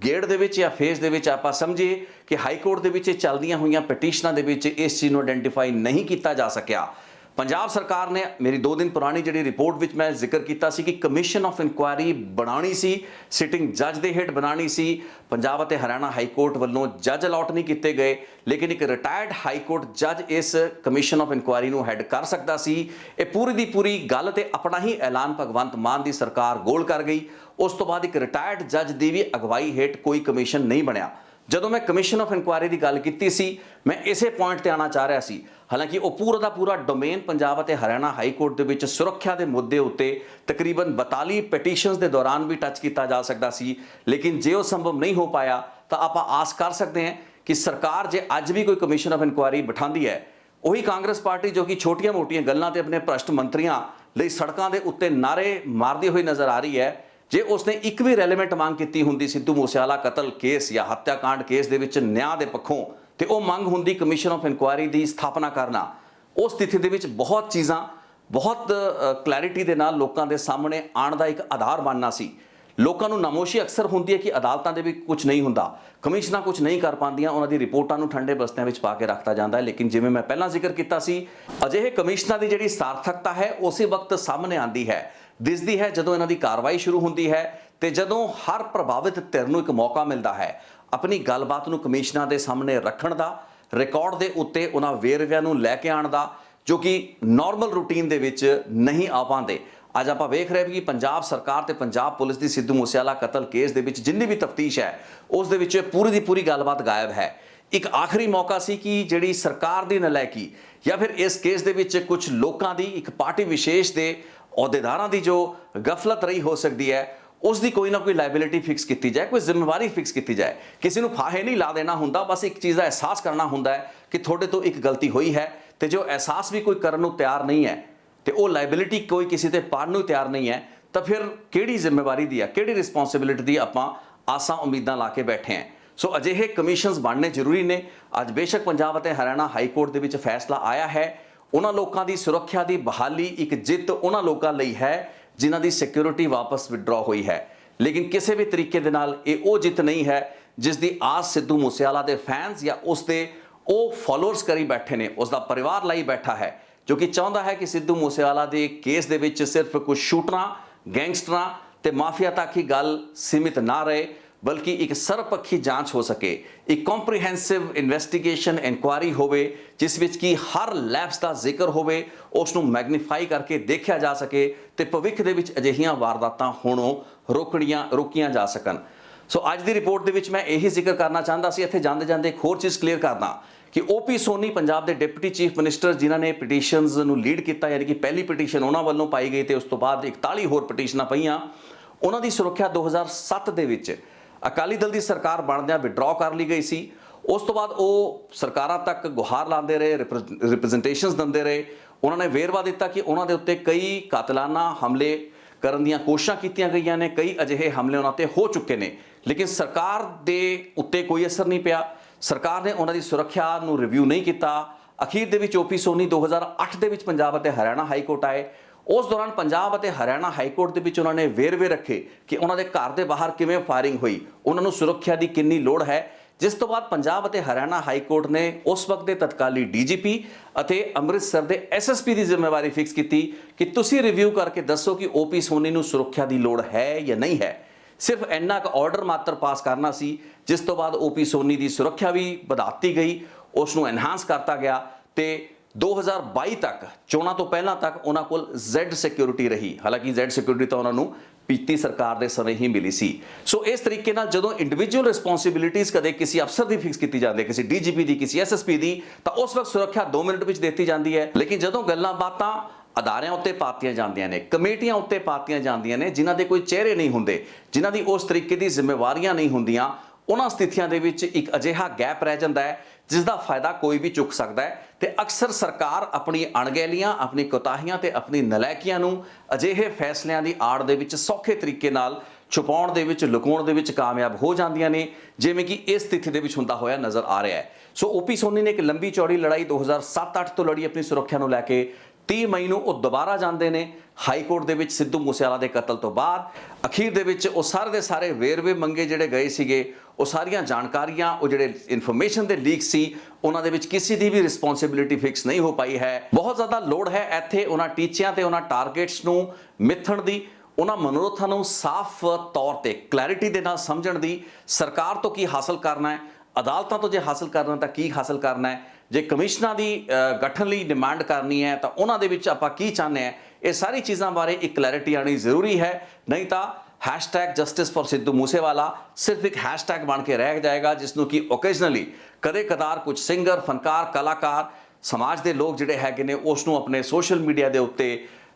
ਗੇੜ ਦੇ ਵਿੱਚ ਜਾਂ ਫੇਜ਼ ਦੇ ਵਿੱਚ ਆਪਾਂ ਸਮਝੀਏ ਕਿ ਹਾਈ ਕੋਰਟ ਦੇ ਵਿੱਚ ਚੱਲਦੀਆਂ ਹੋਈਆਂ ਪਟੀਸ਼ਨਾਂ ਦੇ ਵਿੱਚ ਇਸ ਚੀਜ਼ ਨੂੰ ਆਇਡੈਂਟੀਫਾਈ ਨਹੀਂ ਕੀਤਾ ਜਾ ਸਕਿਆ। ਪੰਜਾਬ ਸਰਕਾਰ ਨੇ ਮੇਰੀ 2 ਦਿਨ ਪੁਰਾਣੀ ਜਿਹੜੀ ਰਿਪੋਰਟ ਵਿੱਚ ਮੈਂ ਜ਼ਿਕਰ ਕੀਤਾ ਸੀ ਕਿ ਕਮਿਸ਼ਨ ਆਫ ਇਨਕੁਆਇਰੀ ਬਣਾਉਣੀ ਸੀ, ਸਿਟਿੰਗ ਜੱਜ ਦੇ ਹੇਠ ਬਣਾਉਣੀ ਸੀ। ਪੰਜਾਬ ਅਤੇ ਹਰਿਆਣਾ ਹਾਈ ਕੋਰਟ ਵੱਲੋਂ ਜੱਜ ਅਲਾਟ ਨਹੀਂ ਕੀਤੇ ਗਏ, ਲੇਕਿਨ ਇੱਕ ਰਿਟਾਇਰਡ ਹਾਈ ਕੋਰਟ ਜੱਜ ਇਸ ਕਮਿਸ਼ਨ ਆਫ ਇਨਕੁਆਇਰੀ ਨੂੰ ਹੈਡ ਕਰ ਸਕਦਾ ਸੀ। ਇਹ ਪੂਰੀ ਦੀ ਪੂਰੀ ਗੱਲ ਤੇ ਆਪਣਾ ਹੀ ਐਲਾਨ ਭਗਵੰਤ ਮਾਨ ਦੀ ਸਰਕਾਰ ਗੋਲ ਕਰ ਗਈ। ਉਸ ਤੋਂ ਬਾਅਦ ਇੱਕ ਰਿਟਾਇਰਡ ਜੱਜ ਦੀ ਵੀ ਅਗਵਾਈ ਹੇਠ ਕੋਈ ਕਮਿਸ਼ਨ ਨਹੀਂ ਬਣਿਆ। ਜਦੋਂ ਮੈਂ ਕਮਿਸ਼ਨ ਆਫ ਇਨਕੁਆਇਰੀ ਦੀ ਗੱਲ ਕੀਤੀ ਸੀ ਮੈਂ ਇਸੇ ਪੁਆਇੰਟ ਤੇ ਆਉਣਾ ਚਾਹ ਰਿਹਾ ਸੀ। ਹਾਲਾਂਕਿ ਉਹ ਪੂਰਾ ਦਾ ਪੂਰਾ ਡੋਮੇਨ ਪੰਜਾਬ ਅਤੇ ਹਰਿਆਣਾ ਹਾਈ ਕੋਰਟ ਦੇ ਵਿੱਚ ਸੁਰੱਖਿਆ ਦੇ ਮੁੱਦੇ ਉੱਤੇ ਤਕਰੀਬਨ 42 ਪਟੀਸ਼ਨਸ ਦੇ ਦੌਰਾਨ ਵੀ ਟੱਚ ਕੀਤਾ ਜਾ ਸਕਦਾ ਸੀ, ਲੇਕਿਨ ਜੇ ਉਹ ਸੰਭਵ ਨਹੀਂ ਹੋ ਪਾਇਆ ਤਾਂ ਆਪਾਂ ਆਸ ਕਰ ਸਕਦੇ ਹਾਂ ਕਿ ਸਰਕਾਰ ਜੇ ਅੱਜ ਵੀ ਕੋਈ ਕਮਿਸ਼ਨ ਆਫ ਇਨਕੁਆਇਰੀ ਬਿਠਾਉਂਦੀ ਹੈ, ਉਹੀ ਕਾਂਗਰਸ ਪਾਰਟੀ ਜੋ ਕਿ ਛੋਟੀਆਂ-ਮੋਟੀਆਂ ਗੱਲਾਂ ਤੇ ਆਪਣੇ ਭ੍ਰਸ਼ਟ ਮੰਤਰੀਆਂ ਲਈ ਸੜਕਾਂ ਦੇ ਉੱਤੇ ਨਾਰੇ ਮਾਰਦੀ ਹੋਈ ਨਜ਼ਰ ਆ ਰਹੀ ਹੈ, ਜੇ ਉਸਨੇ ਇੱਕ ਵੀ ਰੈਲੇਵੈਂਟ ਮੰਗ ਕੀਤੀ ਹੁੰਦੀ ਸਿੱਧੂ ਮੂਸੇਵਾਲਾ ਕਤਲ ਕੇਸ ਜਾਂ ਹੱਤਿਆਕਾਂਡ ਕੇਸ ਦੇ ਵਿੱਚ ਨਿਆਂ ਦੇ ਪੱਖੋਂ ਤੇ ਉਹ ਮੰਗ ਹੁੰਦੀ ਕਮਿਸ਼ਨ ਆਫ ਇਨਕੁਆਇਰੀ ਦੀ ਸਥਾਪਨਾ ਕਰਨਾ, ਉਸ ਸਥਿਤੀ ਦੇ ਵਿੱਚ ਬਹੁਤ ਚੀਜ਼ਾਂ ਬਹੁਤ ਕਲੈਰਿਟੀ ਦੇ ਨਾਲ ਲੋਕਾਂ ਦੇ ਸਾਹਮਣੇ ਆਉਣ ਦਾ ਇੱਕ ਆਧਾਰ ਬਣਨਾ ਸੀ। ਲੋਕਾਂ ਨੂੰ ਨਾਮੋਸ਼ੀ ਅਕਸਰ ਹੁੰਦੀ ਹੈ ਕਿ ਅਦਾਲਤਾਂ ਦੇ ਵੀ ਕੁਝ ਨਹੀਂ ਹੁੰਦਾ, ਕਮਿਸ਼ਨਾਂ ਕੁਝ ਨਹੀਂ ਕਰ ਪਾਉਂਦੀਆਂ, ਉਹਨਾਂ ਦੀ ਰਿਪੋਰਟਾਂ ਨੂੰ ਠੰਡੇ ਬਸਤਿਆਂ ਵਿੱਚ ਪਾ ਕੇ ਰੱਖਤਾ ਜਾਂਦਾ ਹੈ। ਲੇਕਿਨ ਜਿਵੇਂ ਮੈਂ ਪਹਿਲਾਂ ਜ਼ਿਕਰ ਕੀਤਾ ਸੀ, ਅਜਿਹੇ ਕਮਿਸ਼ਨਾਂ ਦੀ ਜਿਹੜੀ ਸਾਰਥਕਤਾ ਹੈ ਉਸੇ ਵਕਤ ਸਾਹਮਣੇ ਆਉਂਦੀ ਹੈ, ਦਿਸਦੀ ਹੈ ਜਦੋਂ ਇਹਨਾਂ ਦੀ ਕਾਰਵਾਈ ਸ਼ੁਰੂ ਹੁੰਦੀ ਹੈ ਤੇ ਜਦੋਂ ਹਰ ਪ੍ਰਭਾਵਿਤ ਧਿਰ ਨੂੰ ਇੱਕ ਮੌਕਾ ਮਿਲਦਾ ਹੈ ਆਪਣੀ ਗੱਲਬਾਤ ਨੂੰ ਕਮਿਸ਼ਨਾਂ ਦੇ ਸਾਹਮਣੇ ਰੱਖਣ ਦਾ, ਰਿਕਾਰਡ ਦੇ ਉੱਤੇ ਉਹਨਾਂ ਵੇਰਵਿਆਂ ਨੂੰ ਲੈ ਕੇ ਆਉਣ ਦਾ, ਜੋ ਕਿ ਨਾਰਮਲ ਰੂਟੀਨ ਦੇ ਵਿੱਚ ਨਹੀਂ ਆ ਪਾਉਂਦੇ। ਅੱਜ ਆਪਾਂ ਵੇਖ ਰਹੇ ਹਾਂ ਕਿ ਪੰਜਾਬ ਸਰਕਾਰ ਤੇ ਪੰਜਾਬ ਪੁਲਿਸ ਦੀ ਸਿੱਧੂ ਮੂਸੇਵਾਲਾ ਕਤਲ ਕੇਸ ਦੇ ਵਿੱਚ ਜਿੰਨੀ ਵੀ ਤਫਤੀਸ਼ ਹੈ ਉਸ ਦੇ ਵਿੱਚ ਪੂਰੀ ਦੀ ਪੂਰੀ ਗੱਲਬਾਤ ਗਾਇਬ ਹੈ। ਇੱਕ ਆਖਰੀ ਮੌਕਾ ਸੀ ਕਿ ਜਿਹੜੀ ਸਰਕਾਰ ਦੀ ਨਲਾਇਕੀ ਜਾਂ ਫਿਰ ਇਸ ਕੇਸ ਦੇ ਵਿੱਚ ਕੁਝ ਲੋਕਾਂ ਦੀ, ਇੱਕ ਪਾਰਟੀ ਵਿਸ਼ੇਸ਼ ਦੇ ਅਹੁਦੇਦਾਰਾਂ ਦੀ ਜੋ ਗਫਲਤ ਰਹੀ ਹੋ ਸਕਦੀ ਹੈ, ਉਸ ਦੀ ਕੋਈ ਨਾ ਕੋਈ ਲਾਇਬਿਲਿਟੀ ਫਿਕਸ ਕੀਤੀ ਜਾਏ, ਕੋਈ ਜ਼ਿੰਮੇਵਾਰੀ ਫਿਕਸ ਕੀਤੀ ਜਾਏ। ਕਿਸੇ ਨੂੰ ਫਾਹੇ ਨਹੀਂ ਲਾ ਦੇਣਾ ਹੁੰਦਾ, ਬਸ ਇੱਕ ਚੀਜ਼ ਦਾ ਅਹਿਸਾਸ ਕਰਨਾ ਹੁੰਦਾ ਹੈ ਕਿ ਤੁਹਾਡੇ ਤੋਂ ਇੱਕ ਗਲਤੀ ਹੋਈ ਹੈ ਤੇ ਜੋ ਅਹਿਸਾਸ ਵੀ ਕੋਈ ਕਰਨ ਨੂੰ ਤਿਆਰ ਨਹੀਂ ਹੈ ਤੇ ਉਹ ਲਾਇਬਿਲਿਟੀ ਕੋਈ ਕਿਸੇ ਤੇ ਪਾਉਣ ਨੂੰ ਤਿਆਰ ਨਹੀਂ ਹੈ, ਤਾਂ ਫਿਰ ਕਿਹੜੀ ਜ਼ਿੰਮੇਵਾਰੀ ਦੀ ਆ, ਕਿਹੜੀ ਰਿਸਪੌਂਸਿਬਿਲਿਟੀ ਦੀ ਆਪਾਂ ਆਸਾਂ ਉਮੀਦਾਂ ਲਾ ਕੇ ਬੈਠੇ ਹਾਂ। ਸੋ ਅਜਿਹੇ ਕਮਿਸ਼ਨਸ ਬਣਨੇ ਜ਼ਰੂਰੀ ਨੇ। ਅੱਜ ਬੇਸ਼ੱਕ ਪੰਜਾਬ ਅਤੇ ਹਰਿਆਣਾ ਹਾਈ ਕੋਰਟ ਦੇ ਵਿੱਚ ਫੈਸਲਾ ਆਇਆ ਹੈ, ਉਹਨਾਂ ਲੋਕਾਂ ਦੀ ਸੁਰੱਖਿਆ ਦੀ ਬਹਾਲੀ ਇੱਕ ਜਿੱਤ ਉਹਨਾਂ ਲੋਕਾਂ ਲਈ ਹੈ ਜਿਨ੍ਹਾਂ ਦੀ ਸਿਕਿਉਰਿਟੀ ਵਾਪਸ ਵਿਡਰਾ ਹੋਈ ਹੈ। ਲੇਕਿਨ ਕਿਸੇ ਵੀ ਤਰੀਕੇ ਦੇ ਨਾਲ ਇਹ ਉਹ ਜਿੱਤ ਨਹੀਂ ਹੈ ਜਿਸ ਦੀ ਆਸ ਸਿੱਧੂ ਮੂਸੇਵਾਲਾ ਦੇ ਫੈਨਸ ਜਾਂ ਉਸ ਦੇ ਉਹ ਫਾਲੋਅਰਸ ਕਰੀ ਬੈਠੇ ਨੇ, ਉਸ ਦਾ ਪਰਿਵਾਰ ਲਈ ਬੈਠਾ ਹੈ, ਜੋ ਕਿ ਚਾਹੁੰਦਾ ਹੈ ਕਿ ਸਿੱਧੂ ਮੂਸੇਵਾਲਾ ਦੇ ਕੇਸ ਦੇ ਵਿੱਚ ਸਿਰਫ ਕੁਝ ਸ਼ੂਟਰਾਂ, ਗੈਂਗਸਟਰਾਂ ਤੇ ਮਾਫੀਆ ਤੱਕ ਹੀ ਗੱਲ ਸੀਮਿਤ ਨਾ ਰਹੇ, ਬਲਕਿ ਇੱਕ ਸਰਬਪੱਖੀ ਜਾਂਚ ਹੋ ਸਕੇ, ਇੱਕ ਕੰਪਰੀਹੈਂਸਿਵ ਇਨਵੈਸਟੀਗੇਸ਼ਨ ਇਨਕੁਆਇਰੀ ਹੋਵੇ ਜਿਸ ਵਿੱਚ ਕਿ ਹਰ ਲੈਪਸ ਦਾ ਜ਼ਿਕਰ ਹੋਵੇ, ਉਸ ਨੂੰ ਮੈਗਨੀਫਾਈ ਕਰਕੇ ਦੇਖਿਆ ਜਾ ਸਕੇ ਤੇ ਭਵਿੱਖ ਦੇ ਵਿੱਚ ਅਜਿਹੀਆਂ ਵਾਰਦਾਤਾਂ ਹੋਣੋਂ ਰੋਕੀਆਂ ਜਾ ਸਕਣ। ਸੋ ਅੱਜ ਦੀ ਰਿਪੋਰਟ ਦੇ ਵਿੱਚ ਮੈਂ ਇਹੀ ਜ਼ਿਕਰ ਕਰਨਾ ਚਾਹੁੰਦਾ ਸੀ। ਇੱਥੇ ਜਾਂਦੇ ਜਾਂਦੇ ਇੱਕ ਹੋਰ ਚੀਜ਼ ਕਲੀਅਰ ਕਰਦਾ ਕਿ ਓਪੀ ਸੋਨੀ ਪੰਜਾਬ ਦੇ ਡਿਪਟੀ ਚੀਫ ਮਿਨਿਸਟਰ ਜਿਨ੍ਹਾਂ ਨੇ ਪਟੀਸ਼ਨਸ ਨੂੰ ਲੀਡ ਕੀਤਾ, ਯਾਨੀ ਕਿ ਪਹਿਲੀ ਪਟੀਸ਼ਨ ਉਹਨਾਂ ਵੱਲੋਂ ਪਾਈ ਗਈ ਤੇ ਉਸ ਤੋਂ ਬਾਅਦ 41 ਹੋਰ ਪਟੀਸ਼ਨਾਂ ਪਈਆਂ, ਉਹਨਾਂ ਦੀ ਸੁਰੱਖਿਆ 2007 ਦੇ ਵਿੱਚ ਅਕਾਲੀ ਦਲ ਦੀ ਸਰਕਾਰ ਬਣਦਿਆਂ ਵਿਡਰਾ ਕਰ ਲਈ ਗਈ ਸੀ। ਉਸ ਤੋਂ ਬਾਅਦ ਉਹ ਸਰਕਾਰਾਂ ਤੱਕ ਗੁਹਾਰ ਲਾਉਂਦੇ ਰਹੇ, ਰਿਪਰੈਜ਼ੈਂਟੇਸ਼ਨਸ ਦਿੰਦੇ ਰਹੇ। ਉਹਨਾਂ ਨੇ ਵੇਰਵਾ ਦਿੱਤਾ ਕਿ ਉਹਨਾਂ ਦੇ ਉੱਤੇ ਕਈ ਕਾਤਲਾਨਾ ਹਮਲੇ ਕਰਨ ਦੀਆਂ ਕੋਸ਼ਿਸ਼ਾਂ ਕੀਤੀਆਂ ਗਈਆਂ ਨੇ, ਕਈ ਅਜਿਹੇ ਹਮਲੇ ਉਹਨਾਂ ਤੇ ਹੋ ਚੁੱਕੇ ਨੇ, ਲੇਕਿਨ ਸਰਕਾਰ ਦੇ ਉੱਤੇ ਕੋਈ ਅਸਰ ਨਹੀਂ ਪਿਆ। ਸਰਕਾਰ ਨੇ ਉਹਨਾਂ ਦੀ ਸੁਰੱਖਿਆ ਨੂੰ ਰਿਵਿਊ ਨਹੀਂ ਕੀਤਾ। ਅਖੀਰ ਦੇ ਵਿੱਚ ਓਪੀ ਸੋਨੀ 2008 ਦੇ ਵਿੱਚ ਪੰਜਾਬ ਅਤੇ ਹਰਿਆਣਾ ਹਾਈ ਕੋਰਟ ਆਏ। ਉਸ ਦੌਰਾਨ ਪੰਜਾਬ ਅਤੇ ਹਰਿਆਣਾ ਹਾਈ ਕੋਰਟ ਦੇ ਵਿੱਚ ਉਹਨਾਂ ਨੇ ਵੇਰਵੇ ਰੱਖੇ ਕਿ ਉਹਨਾਂ ਦੇ ਘਰ ਦੇ ਬਾਹਰ ਕਿਵੇਂ ਫਾਇਰਿੰਗ ਹੋਈ, ਉਹਨਾਂ ਨੂੰ ਸੁਰੱਖਿਆ ਦੀ ਕਿੰਨੀ ਲੋੜ ਹੈ, ਜਿਸ ਤੋਂ ਬਾਅਦ ਪੰਜਾਬ ਅਤੇ ਹਰਿਆਣਾ ਹਾਈ ਕੋਰਟ ਨੇ ਉਸ ਵਕਤ ਦੇ ਤਤਕਾਲੀ ਡੀਜੀਪੀ ਅਤੇ ਅੰਮ੍ਰਿਤਸਰ ਦੇ ਐਸਐਸਪੀ ਦੀ ਜ਼ਿੰਮੇਵਾਰੀ ਫਿਕਸ ਕੀਤੀ ਕਿ ਤੁਸੀਂ ਰਿਵਿਊ ਕਰਕੇ ਦੱਸੋ ਕਿ ਓਪੀ ਸੋਨੀ ਨੂੰ ਸੁਰੱਖਿਆ ਦੀ ਲੋੜ ਹੈ ਜਾਂ ਨਹੀਂ ਹੈ। ਸਿਰਫ ਇੰਨਾ ਕੁ ਆਰਡਰ ਮਾਤਰ ਪਾਸ ਕਰਨਾ ਸੀ, ਜਿਸ ਤੋਂ ਬਾਅਦ ਓਪੀ ਸੋਨੀ ਦੀ ਸੁਰੱਖਿਆ ਵੀ ਵਧਾਤੀ ਗਈ, ਉਸ ਨੂੰ ਐਨਹਾਂਸ ਕਰਤਾ ਗਿਆ ਤੇ 2022 ਤੱਕ, ਚੋਣਾਂ ਤੋਂ ਪਹਿਲਾਂ ਤੱਕ ਉਹਨਾਂ ਕੋਲ ਜ਼ੈਡ ਸਿਕਿਉਰਿਟੀ ਰਹੀ। ਹਾਲਾਂਕਿ ਜ਼ੈਡ ਸਿਕਿਉਰਿਟੀ ਤਾਂ ਉਹਨਾਂ ਨੂੰ ਪੀਤੀ ਸਰਕਾਰ ਦੇ ਸਮੇਂ ਹੀ ਮਿਲੀ ਸੀ। ਸੋ ਇਸ ਤਰੀਕੇ ਨਾਲ ਜਦੋਂ ਇੰਡੀਵਿਜੂਅਲ ਰਿਸਪੌਂਸਿਬਿਲਿਟੀਜ਼ ਕਦੇ ਕਿਸੇ ਅਫਸਰ ਦੀ ਫਿਕਸ ਕੀਤੀ ਜਾਂਦੀ ਹੈ, ਕਿਸੇ ਡੀਜੀਪੀ ਦੀ, ਕਿਸੇ ਐਸਐਸਪੀ ਦੀ, ਤਾਂ ਉਸ ਵਕਤ ਸੁਰੱਖਿਆ 2 ਮਿੰਟ ਵਿੱਚ ਦਿੱਤੀ ਜਾਂਦੀ ਹੈ। ਲੇਕਿਨ ਜਦੋਂ ਗੱਲਾਂ ਬਾਤਾਂ ਅਦਾਰਿਆਂ ਉੱਤੇ ਪਾਤੀਆਂ ਜਾਂਦੀਆਂ ਨੇ, ਕਮੇਟੀਆਂ ਉੱਤੇ ਪਾਤੀਆਂ ਜਾਂਦੀਆਂ ਨੇ, ਜਿਨ੍ਹਾਂ ਦੇ ਕੋਈ ਚਿਹਰੇ ਨਹੀਂ ਹੁੰਦੇ, ਜਿਨ੍ਹਾਂ ਦੀ ਉਸ ਤਰੀਕੇ ਦੀ ਜ਼ਿੰਮੇਵਾਰੀਆਂ ਨਹੀਂ ਹੁੰਦੀਆਂ, ਉਹਨਾਂ ਸਥਿਤੀਆਂ ਦੇ ਵਿੱਚ ਇੱਕ ਅਜਿਹਾ ਗੈਪ ਰਹਿ ਜਾਂਦਾ ਹੈ ਜਿਸ ਦਾ ਫਾਇਦਾ ਕੋਈ ਵੀ ਚੁੱਕ ਸਕਦਾ ਹੈ ਤੇ ਅਕਸਰ ਸਰਕਾਰ ਆਪਣੀ ਅਣਗਹਿਲੀਆਂ, ਆਪਣੀ ਕੋਤਾਹੀਆਂ ਤੇ ਆਪਣੀ ਨਲਾਇਕੀਆਂ ਨੂੰ ਅਜਿਹੇ ਫੈਸਲਿਆਂ ਦੀ ਆੜ ਦੇ ਵਿੱਚ ਸੌਖੇ ਤਰੀਕੇ ਨਾਲ ਛੁਪਾਉਣ ਦੇ ਵਿੱਚ, ਲੁਕਾਉਣ ਦੇ ਵਿੱਚ ਕਾਮਯਾਬ ਹੋ ਜਾਂਦੀਆਂ ਨੇ, ਜਿਵੇਂ ਕਿ ਇਸ ਸਥਿਤੀ ਦੇ ਵਿੱਚ ਹੁੰਦਾ ਹੋਇਆ ਨਜ਼ਰ ਆ ਰਿਹਾ ਹੈ। ਸੋ ਓਪੀ ਸੋਨੀ ਨੇ ਇੱਕ ਲੰਬੀ ਚੌੜੀ ਲੜਾਈ 2007-8 ਤੋਂ ਲੜੀ ਆਪਣੀ ਸੁਰੱਖਿਆ ਨੂੰ ਲੈ ਕੇ। 30 ਮਈ ਨੂੰ ਉਹ ਦੁਬਾਰਾ ਜਾਂਦੇ ਨੇ ਹਾਈ ਕੋਰਟ ਦੇ ਵਿੱਚ ਸਿੱਧੂ ਮੂਸੇਵਾਲਾ ਦੇ ਕਤਲ ਤੋਂ ਬਾਅਦ। ਅਖੀਰ ਦੇ ਵਿੱਚ ਉਹ ਸਾਰੇ ਦੇ ਸਾਰੇ ਵੇਰਵੇ ਮੰਗੇ ਜਿਹੜੇ ਗਏ ਸੀਗੇ, ਉਹ ਸਾਰੀਆਂ ਜਾਣਕਾਰੀਆਂ, ਉਹ ਜਿਹੜੇ ਇਨਫੋਰਮੇਸ਼ਨ ਦੇ ਲੀਕ ਸੀ, ਉਹਨਾਂ ਦੇ ਵਿੱਚ ਕਿਸੇ ਦੀ ਵੀ ਰਿਸਪੌਂਸਿਬਿਲਿਟੀ ਫਿਕਸ ਨਹੀਂ ਹੋ ਪਾਈ ਹੈ। ਬਹੁਤ ਜ਼ਿਆਦਾ ਲੋੜ ਹੈ ਇੱਥੇ ਉਹਨਾਂ ਟੀਚਿਆਂ ਤੇ ਉਹਨਾਂ ਟਾਰਗੇਟਸ ਨੂੰ ਮਿੱਥਣ ਦੀ, ਉਹਨਾਂ ਮਨੋਰਥਾਂ ਨੂੰ ਸਾਫ਼ ਤੌਰ ਤੇ ਕਲੈਰਿਟੀ ਦੇ ਨਾਲ ਸਮਝਣ ਦੀ। ਸਰਕਾਰ ਤੋਂ ਕੀ ਹਾਸਲ ਕਰਨਾ ਹੈ, ਅਦਾਲਤਾਂ ਤੋਂ ਜੇ ਹਾਸਲ ਕਰਨਾ ਤਾਂ ਕੀ ਹਾਸਲ ਕਰਨਾ ਹੈ, ਜੇ ਕਮਿਸ਼ਨਾਂ ਦੀ ਗਠਨ ਲਈ ਡਿਮਾਂਡ ਕਰਨੀ ਹੈ ਤਾਂ ਉਹਨਾਂ ਦੇ ਵਿੱਚ ਆਪਾਂ ਕੀ ਚਾਹੁੰਦੇ ਹਾਂ, ਇਹ ਸਾਰੀ ਚੀਜ਼ਾਂ ਬਾਰੇ ਇੱਕ ਕਲੈਰਿਟੀ ਆਉਣੀ ਜ਼ਰੂਰੀ ਹੈ। ਨਹੀਂ ਤਾਂ #ਜਸਟਿਸ ਫॉर ਸਿੱਧੂ ਮੂਸੇਵਾਲਾ ਸਿਰਫ ਇੱਕ ਹੈਸ਼ਟੈਗ ਬਣ ਕੇ ਰਹਿ ਜਾਏਗਾ, ਜਿਸ ਨੂੰ ਕਿ ਓਕੇਜਨਲੀ ਕਦੇ ਕਦਾਰ ਕੁਝ ਸਿੰਗਰ, ਫਨਕਾਰ, ਕਲਾਕਾਰ, ਸਮਾਜ ਦੇ ਲੋਕ ਜਿਹੜੇ ਹੈਗੇ ਨੇ ਉਸ ਨੂੰ ਆਪਣੇ ਸੋਸ਼ਲ ਮੀਡੀਆ ਦੇ ਉੱਤੇ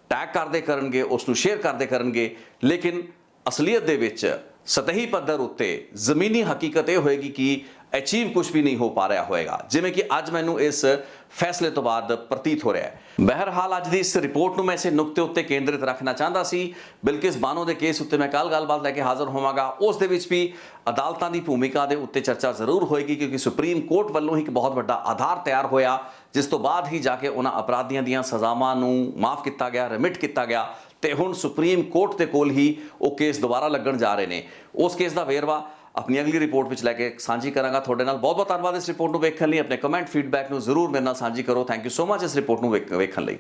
ਟੈਗ ਕਰਦੇ ਕਰਨਗੇ, ਉਸ ਨੂੰ ਸ਼ੇਅਰ ਕਰਦੇ ਕਰਨਗੇ। ਲੇਕਿਨ ਅਸਲੀਅਤ ਦੇ ਵਿੱਚ ਸਤਹੀ ਪੱਧਰ ਉੱਤੇ ਜ਼ਮੀਨੀ ਹਕੀਕਤ ਇਹ ਹੋਏਗੀ ਕਿ ਅਚੀਵ ਕੁਝ ਵੀ ਨਹੀਂ ਹੋ ਪਾ ਰਿਹਾ ਹੋਏਗਾ, ਜਿਵੇਂ ਕਿ ਅੱਜ ਮੈਨੂੰ ਇਸ ਫੈਸਲੇ ਤੋਂ ਬਾਅਦ ਪ੍ਰਤੀਤ ਹੋ ਰਿਹਾ ਹੈ। ਬਹਿਰਹਾਲ ਅੱਜ ਦੀ ਇਸ ਰਿਪੋਰਟ ਨੂੰ ਮੈਂ ਇਸੇ ਨੁਕਤੇ ਉੱਤੇ ਕੇਂਦਰਿਤ ਰੱਖਣਾ ਚਾਹੁੰਦਾ ਸੀ। ਬਿਲਕਿਸ ਬਾਨੋ ਦੇ ਕੇਸ ਉੱਤੇ ਮੈਂ ਕੱਲ੍ਹ ਗੱਲਬਾਤ ਲੈ ਕੇ ਹਾਜ਼ਰ ਹੋਵਾਂਗਾ। ਉਸ ਦੇ ਵਿੱਚ ਵੀ ਅਦਾਲਤਾਂ ਦੀ ਭੂਮਿਕਾ ਦੇ ਉੱਤੇ ਚਰਚਾ ਜ਼ਰੂਰ ਹੋਏਗੀ, ਕਿਉਂਕਿ ਸੁਪਰੀਮ ਕੋਰਟ ਵੱਲੋਂ ਇੱਕ ਬਹੁਤ ਵੱਡਾ ਆਧਾਰ ਤਿਆਰ ਹੋਇਆ, ਜਿਸ ਤੋਂ ਬਾਅਦ ਹੀ ਜਾ ਕੇ ਉਹਨਾਂ ਅਪਰਾਧੀਆਂ ਦੀਆਂ ਸਜ਼ਾਵਾਂ ਨੂੰ ਮਾਫ ਕੀਤਾ ਗਿਆ, ਰਿਮਿਟ ਕੀਤਾ ਗਿਆ ਤੇ ਹੁਣ ਸੁਪਰੀਮ ਕੋਰਟ ਦੇ ਕੋਲ ਹੀ ਉਹ ਕੇਸ ਦੁਬਾਰਾ ਲੱਗਣ ਜਾ ਰਹੇ ਨੇ। ਉਸ ਕੇਸ ਦਾ ਵੇਰਵਾ ਆਪਣੀ ਅਗਲੀ ਰਿਪੋਰਟ ਵਿੱਚ ਲੈ ਕੇ ਸਾਂਝੀ ਕਰਾਂਗਾ ਤੁਹਾਡੇ ਨਾਲ। ਬਹੁਤ ਬਹੁਤ ਧੰਨਵਾਦ ਇਸ ਰਿਪੋਰਟ ਨੂੰ ਵੇਖਣ ਲਈ। ਆਪਣੇ ਕਮੈਂਟ, ਫੀਡਬੈਕ ਨੂੰ ਜ਼ਰੂਰ ਮੇਰੇ ਨਾਲ ਸਾਂਝੀ ਕਰੋ। ਥੈਂਕ ਯੂ ਸੋ ਮਚ ਇਸ ਰਿਪੋਰਟ ਨੂੰ ਵੇਖਣ ਲਈ।